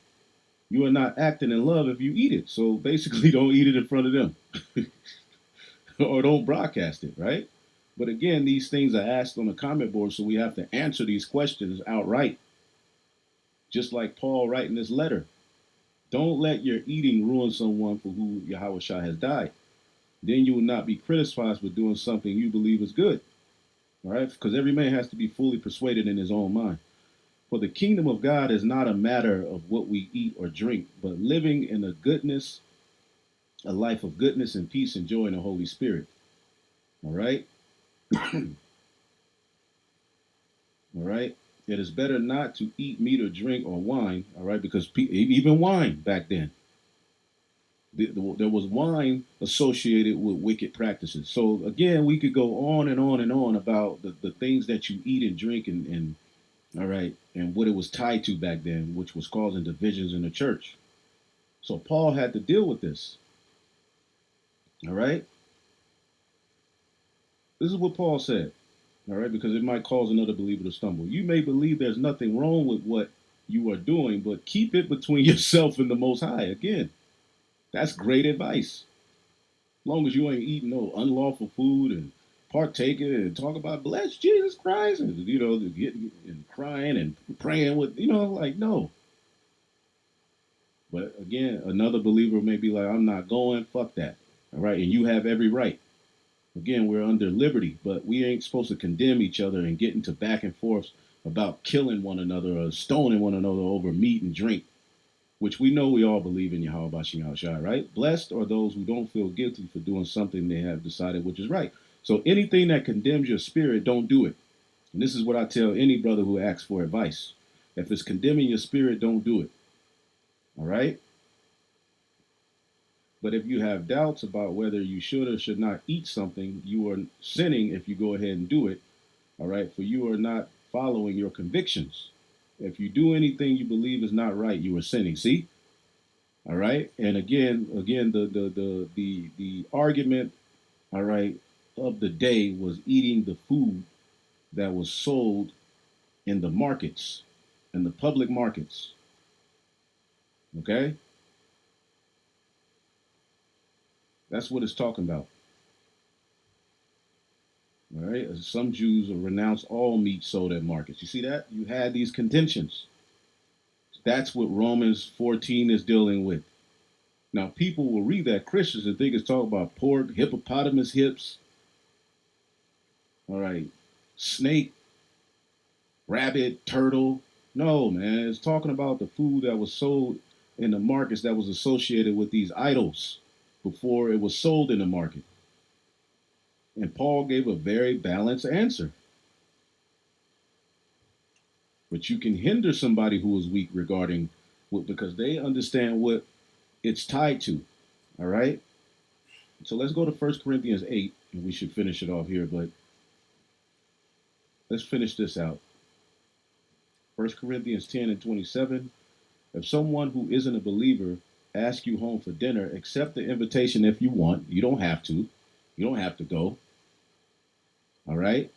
you are not acting in love if you eat it. So basically, don't eat it in front of them or don't broadcast it, right? But again, these things are asked on the comment board, so we have to answer these questions outright, just like Paul writing this letter. Don't let your eating ruin someone for who Yahweh Shah has died. Then you will not be criticized for doing something you believe is good. All right? Because every man has to be fully persuaded in his own mind. For the kingdom of God is not a matter of what we eat or drink, but living in a life of goodness and peace and joy in the Holy Spirit. All right? All right? It is better not to eat meat or drink or wine, all right? Because even wine back then, there was wine associated with wicked practices. So again, we could go on and on and on about the things that you eat and drink and all right, and what it was tied to back then, which was causing divisions in the church. So Paul had to deal with this. All right, this is what Paul said. All right, because it might cause another believer to stumble. You may believe there's nothing wrong with what you are doing, but keep it between yourself and the Most High. Again, that's great advice. As long as you ain't eating no unlawful food and partaking and talk about bless Jesus Christ and and crying and praying with like no. But again, another believer may be like, I'm not going, fuck that. All right, and you have every right. Again, we're under liberty, but we ain't supposed to condemn each other and get into back and forth about killing one another or stoning one another over meat and drink, which we know we all believe in Yahweh Bashim Shai, right? Blessed are those who don't feel guilty for doing something they have decided which is right. So anything that condemns your spirit, don't do it. And this is what I tell any brother who asks for advice. If it's condemning your spirit, don't do it. All right? But if you have doubts about whether you should or should not eat something, you are sinning if you go ahead and do it. All right. For you are not following your convictions. If you do anything you believe is not right, you are sinning. See? All right. And again, the argument, all right, of the day was eating the food that was sold in the markets, in the public markets. Okay? That's what it's talking about. All right? Some Jews renounce all meat sold at markets. You see that? You had these contentions. That's what Romans 14 is dealing with. Now, people will read that, Christians, and think it's talking about pork, hippopotamus hips, all right, snake, rabbit, turtle. No, man, it's talking about the food that was sold in the markets that was associated with these idols before it was sold in the market. And Paul gave a very balanced answer. But you can hinder somebody who is weak regarding what, because they understand what it's tied to. All right. So let's go to 1 Corinthians 8, and we should finish it off here. But let's finish this out. 1 Corinthians 10 and 27. If someone who isn't a believer asks you home for dinner, accept the invitation if you want. You don't have to. You don't have to go. All right.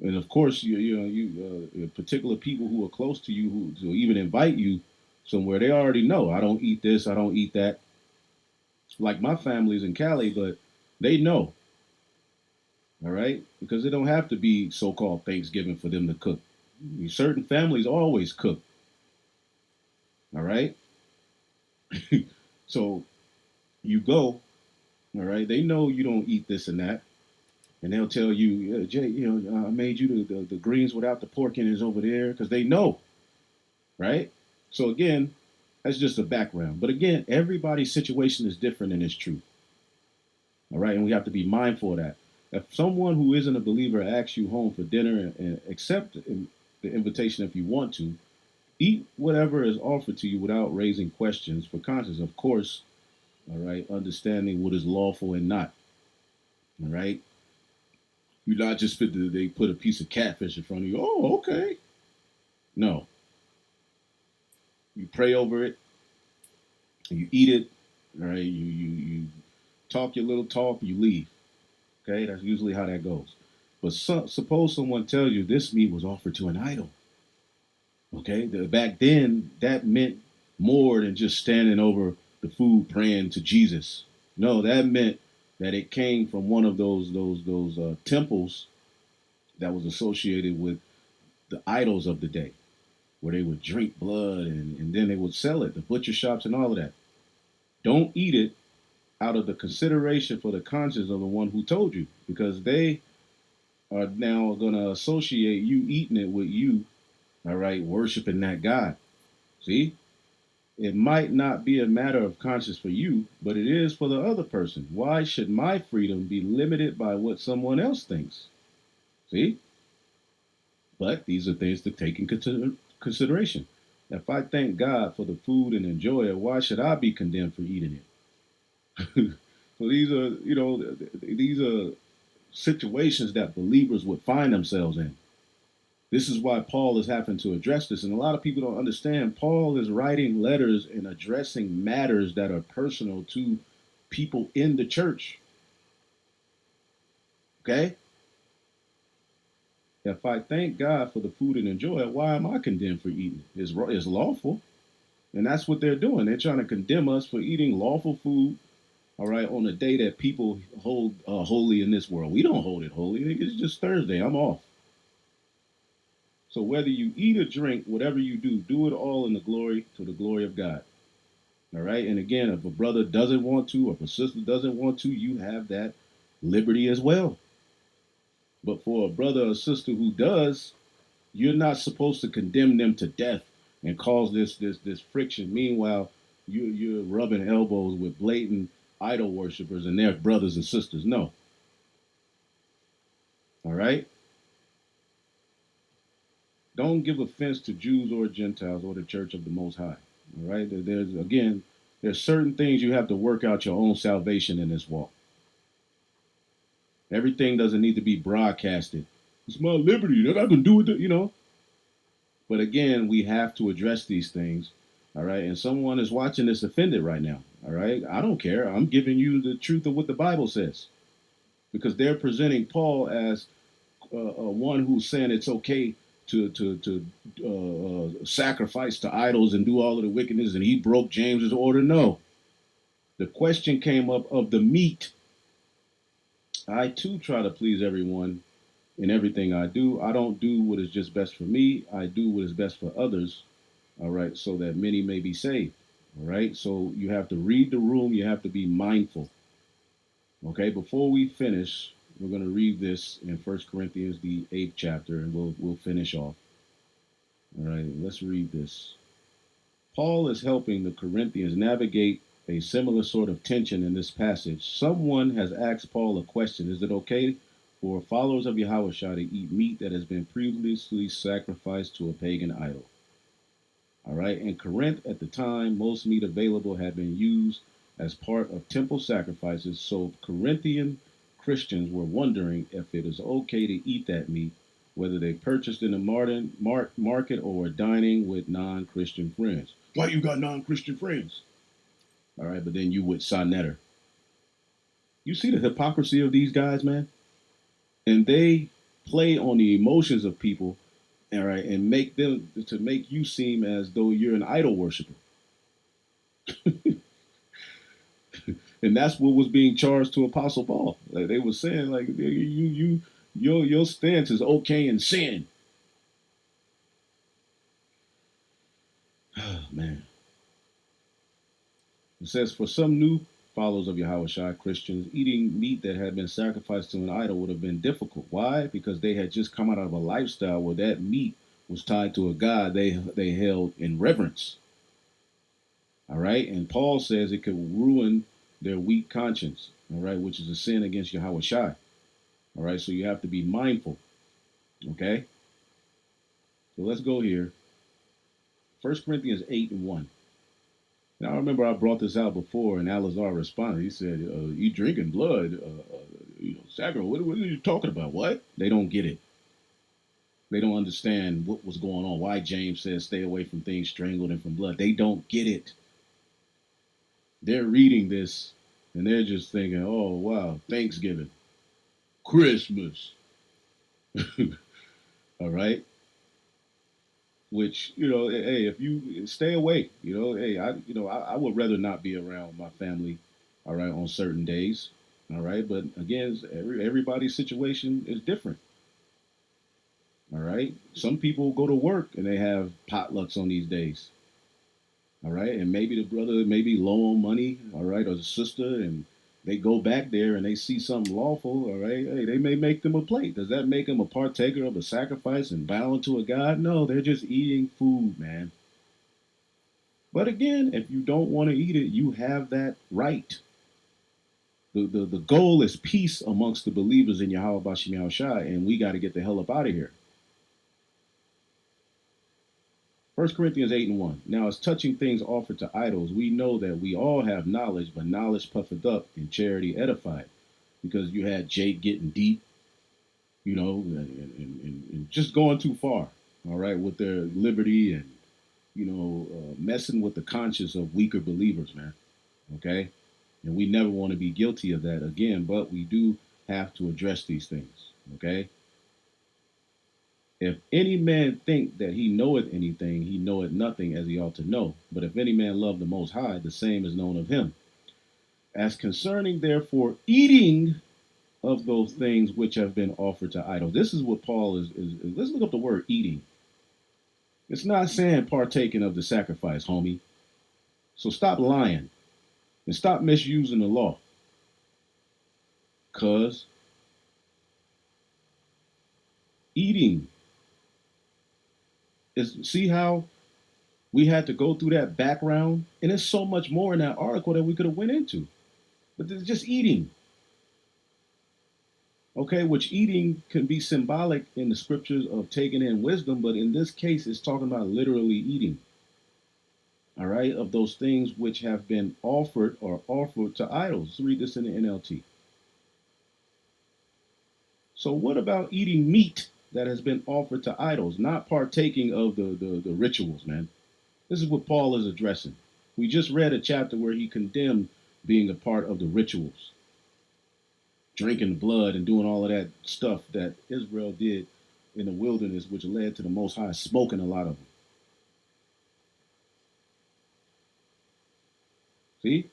And of course, particular people who are close to you who even invite you somewhere, they already know. I don't eat this. I don't eat that. Like my family's in Cali, but they know. All right, because it don't have to be so-called Thanksgiving for them to cook. Certain families always cook. All right, so you go. All right, they know you don't eat this and that, and they'll tell you, yeah, Jay, I made you the greens without the pork in it is over there because they know, right? So again, that's just a background. But again, everybody's situation is different and it's true. All right, and we have to be mindful of that. If someone who isn't a believer asks you home for dinner and accept the invitation if you want to, eat whatever is offered to you without raising questions for conscience. Of course, all right, understanding what is lawful and not. All right, you're not just fit to, they put a piece of catfish in front of you. Oh, okay. No, you pray over it, you eat it. All right, you talk your little talk, you leave. Okay, that's usually how that goes. But suppose someone tells you this meat was offered to an idol. Okay, back then that meant more than just standing over the food praying to Jesus. No, that meant that it came from one of those temples that was associated with the idols of the day, where they would drink blood and then they would sell it, the butcher shops and all of that. Don't eat it out of the consideration for the conscience of the one who told you, because they are now going to associate you eating it with you, all right, worshiping that God. See? It might not be a matter of conscience for you, but it is for the other person. Why should my freedom be limited by what someone else thinks? See? But these are things to take in consideration. If I thank God for the food and enjoy it, why should I be condemned for eating it? So these are situations that believers would find themselves in. This is why Paul is having to address this. And a lot of people don't understand. Paul is writing letters and addressing matters that are personal to people in the church. Okay? If I thank God for the food and enjoy it, why am I condemned for eating it? It's lawful. And that's what they're doing. They're trying to condemn us for eating lawful food, all right, on a day that people hold holy in this world. We don't hold it holy. It's just Thursday. I'm off. So whether you eat or drink, whatever you do it all in the glory of God. All right. And again, if a brother doesn't want to, or if a sister doesn't want to, you have that liberty as well. But for a brother or sister who does, you're not supposed to condemn them to death and cause this friction. Meanwhile, you're rubbing elbows with blatant idol worshippers and their brothers and sisters. No. All right. Don't give offense to Jews or Gentiles or the church of the Most High. All right. There's again, There's certain things you have to work out your own salvation in this walk. Everything doesn't need to be broadcasted. It's my liberty. That I can do it, you know. But again, we have to address these things. All right. And someone is watching this offended right now. All right. I don't care. I'm giving you the truth of what the Bible says because they're presenting Paul as one who's saying it's okay to sacrifice to idols and do all of the wickedness, and he broke James's order. No, the question came up of the meat. I too try to please everyone in everything I do. I don't do what is just best for me. I do what is best for others. All right, so that many may be saved. All right, so you have to read the room. You have to be mindful. Okay, before we finish, we're going to read this in First Corinthians, the 8th chapter, and we'll finish off. All right, let's read this. Paul is helping the Corinthians navigate a similar sort of tension in this passage. Someone has asked Paul a question. Is it okay for followers of Yahweh to eat meat that has been previously sacrificed to a pagan idol? All right. In Corinth at the time, most meat available had been used as part of temple sacrifices. So Corinthian Christians were wondering if it is okay to eat that meat, whether they purchased in a market or were dining with non Christian friends. Why you got non Christian friends? All right. But then you with Sonetter. You see the hypocrisy of these guys, man? And they play on the emotions of people, all right, and make them to make you seem as though you're an idol worshiper. And that's what was being charged to Apostle Paul. Like they were saying, like your stance is okay in sin. Oh, man, it says for some new followers of Yahweh Christians, eating meat that had been sacrificed to an idol would have been difficult. Why? Because they had just come out of a lifestyle where that meat was tied to a god they held in reverence. All right, and Paul says it could ruin their weak conscience. All right, which is a sin against Yahweh Shai. All right, so you have to be mindful. Okay, so let's go here. First Corinthians 8:1. Now I remember I brought this out before, and Alazar responded. He said, "You drinking blood? Sacrament? What are you talking about? What?" They don't get it. They don't understand what was going on. Why James says, "Stay away from things strangled and from blood." They don't get it. They're reading this, and they're just thinking, "Oh wow, Thanksgiving, Christmas." All right. Which hey, if you stay away, hey, I would rather not be around my family, all right, on certain days, all right. But again, everybody's situation is different, all right. Some people go to work and they have potlucks on these days, all right, and maybe the brother maybe low on money, all right, or the sister, and they go back there and they see something lawful, all right. Hey, they may make them a plate. Does that make them a partaker of a sacrifice and bowing to a god? No, they're just eating food, man. But again, if you don't want to eat it, you have that right. The goal is peace amongst the believers in Yahweh Bashim Yahushai, and we got to get the hell up out of here. First Corinthians 8:1. Now, as touching things offered to idols, we know that we all have knowledge, but knowledge puffeth up and charity edified. Because you had Jake getting deep, and just going too far, all right, with their liberty and, messing with the conscience of weaker believers, man. Okay? And we never want to be guilty of that again, but we do have to address these things. Okay? If any man think that he knoweth anything, he knoweth nothing as he ought to know. But if any man love the Most High, the same is known of him. As concerning, therefore, eating of those things which have been offered to idols. This is what Paul is. Let's look up the word eating. It's not saying partaking of the sacrifice, homie. So stop lying and stop misusing the law. Because eating is, see how we had to go through that background, and there's so much more in that article that we could have went into. But it's just eating, okay? Which eating can be symbolic in the scriptures of taking in wisdom, but in this case, it's talking about literally eating. all right, of those things which have been offered or offered to idols. Let's read this in the NLT. So, what about eating meat that has been offered to idols, not partaking of the rituals, man? This is what Paul is addressing. We just read a chapter where he condemned being a part of the rituals, drinking blood and doing all of that stuff that Israel did in the wilderness, which led to the Most High smoking a lot of them. See?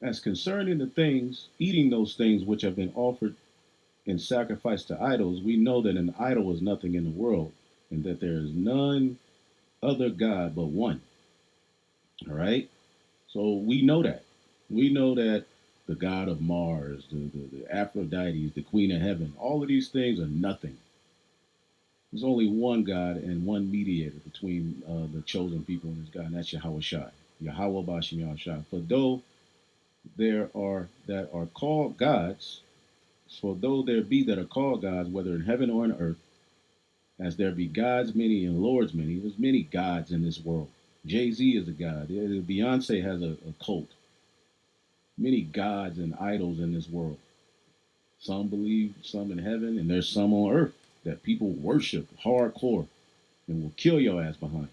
As concerning the things, eating those things which have been offered in sacrifice to idols, we know that an idol is nothing in the world, and that there is none other God but one. All right? So we know that. We know that the god of Mars, the Aphrodite, the queen of heaven, all of these things are nothing. There's only one God and one mediator between the chosen people and his God, and that's Yahweh Shai. Yahweh Bashim Yahweh. For though there are that are called gods, for though there be that are called gods, whether in heaven or in earth, as there be gods many and lords many, there's many gods in this world. Jay-Z is a god. Beyonce has a cult. Many gods and idols in this world. Some believe some in heaven, and there's some on earth that people worship hardcore and will kill your ass behind.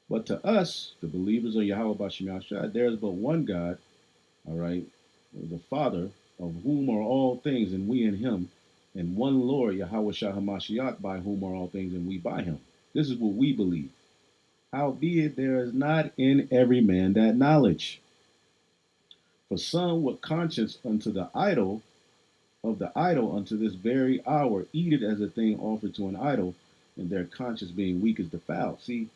But to us, the believers of Yahweh Bashim Yahshua, there is but one God, all right, the Father, of whom are all things, and we in him, and one Lord, Yahweh Shah HaMashiach, by whom are all things, and we by him. This is what we believe. Howbeit, there is not in every man that knowledge. For some with conscience unto the idol of the idol unto this very hour eat it as a thing offered to an idol, and their conscience being weak is defiled. See,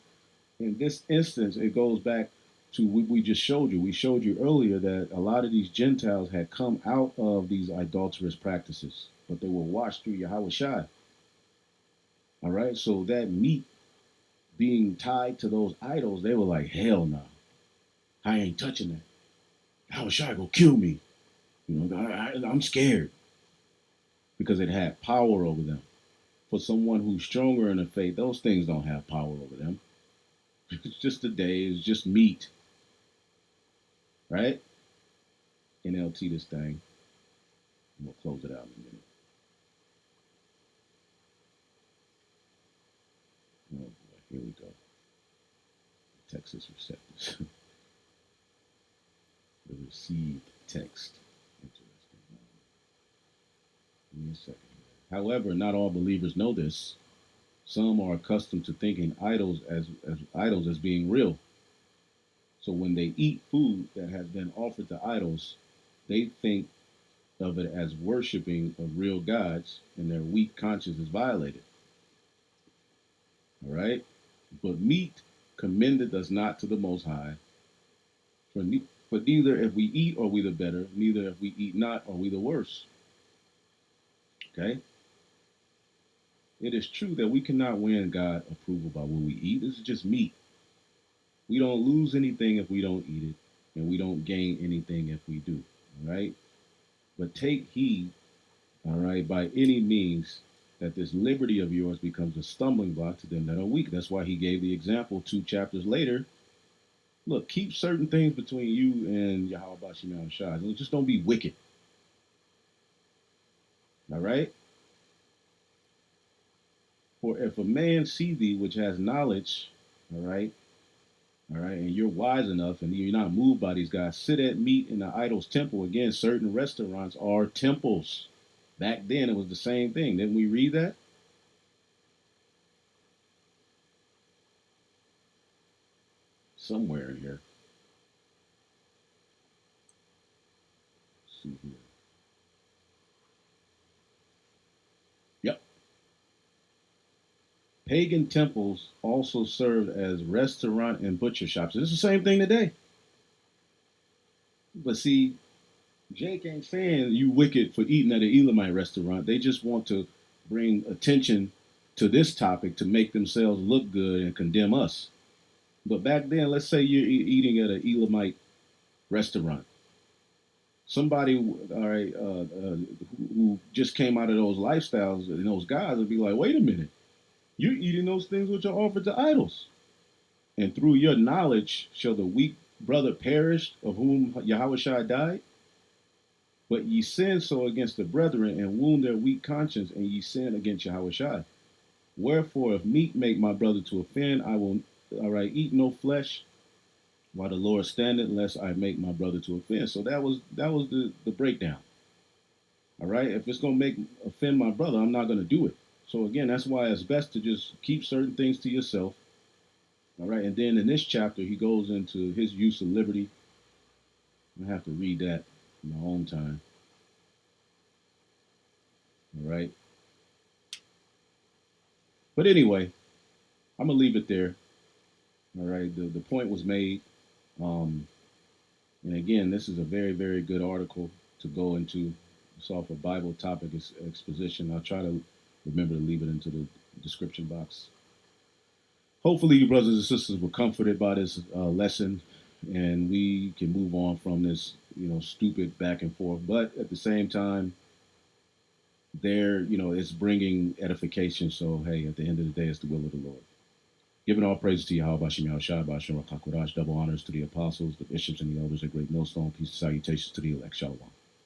in this instance, it goes back to what we just showed you. We showed you earlier that a lot of these Gentiles had come out of these idolatrous practices, but they were washed through Yahweh Shai. All right, so that meat being tied to those idols, they were like, hell no, I ain't touching that. Yahweh Shai go kill me. I'm scared because it had power over them. For someone who's stronger in the faith, those things don't have power over them. It's just a day, it's just meat, right? NLT this thing. We'll close it out in a minute. Oh boy, here we go. Texas receptors. The received text. Interesting. Give me a second. However, not all believers know this. Some are accustomed to thinking as idols as being real. So when they eat food that has been offered to idols, they think of it as worshiping of real gods, and their weak conscience is violated. All right? But meat commendeth us not to the Most High. For, for neither if we eat are we the better, neither if we eat not are we the worse. Okay? It is true that we cannot win God approval by what we eat. This is just meat. We don't lose anything if we don't eat it, and we don't gain anything if we do. All right? But take heed, all right, by any means, that this liberty of yours becomes a stumbling block to them that are weak. That's why he gave the example 2 chapters later. Look, keep certain things between you and Yahweh Bashim Shai. Just don't be wicked. All right? For if a man see thee which has knowledge, all right, and you're wise enough and you're not moved by these guys, sit at meat in the idol's temple. Again, certain restaurants are temples. Back then it was the same thing. Didn't we read that? Somewhere in here. Let's see here. Yep. Pagan temples also served as restaurant and butcher shops. It's the same thing today. But see, Jake ain't saying you wicked for eating at an Elamite restaurant. They just want to bring attention to this topic to make themselves look good and condemn us. But back then, let's say you're eating at an Elamite restaurant. Somebody, all right, who just came out of those lifestyles and those guys would be like, wait a minute, you're eating those things which are offered to idols. And through your knowledge shall the weak brother perish of whom Yahushua died? But ye sin so against the brethren and wound their weak conscience, and ye sin against Yahushua. Wherefore, if meat make my brother to offend, I will, all right, eat no flesh while the Lord standeth, lest I make my brother to offend. So that was the breakdown. All right, if it's gonna make offend my brother, I'm not gonna do it. So again, that's why it's best to just keep certain things to yourself. All right, and then in this chapter, he goes into his use of liberty. I have to read that in my own time. All right, but anyway, I'm gonna leave it there. All right, the point was made. Um, and again, this is a very very good article to go into. It's off a Bible topic exposition. I'll try to remember to leave it into the description box. Hopefully, you brothers and sisters were comforted by this lesson, and we can move on from this, stupid back and forth. But at the same time, it's bringing edification. So, hey, at the end of the day, it's the will of the Lord. Giving all praise to Yahweh, Bashim Yahushua, Bashim Rakakodash, double honors to the apostles, the bishops, and the elders, a great millstone, peace and salutations to the elect. Shalom.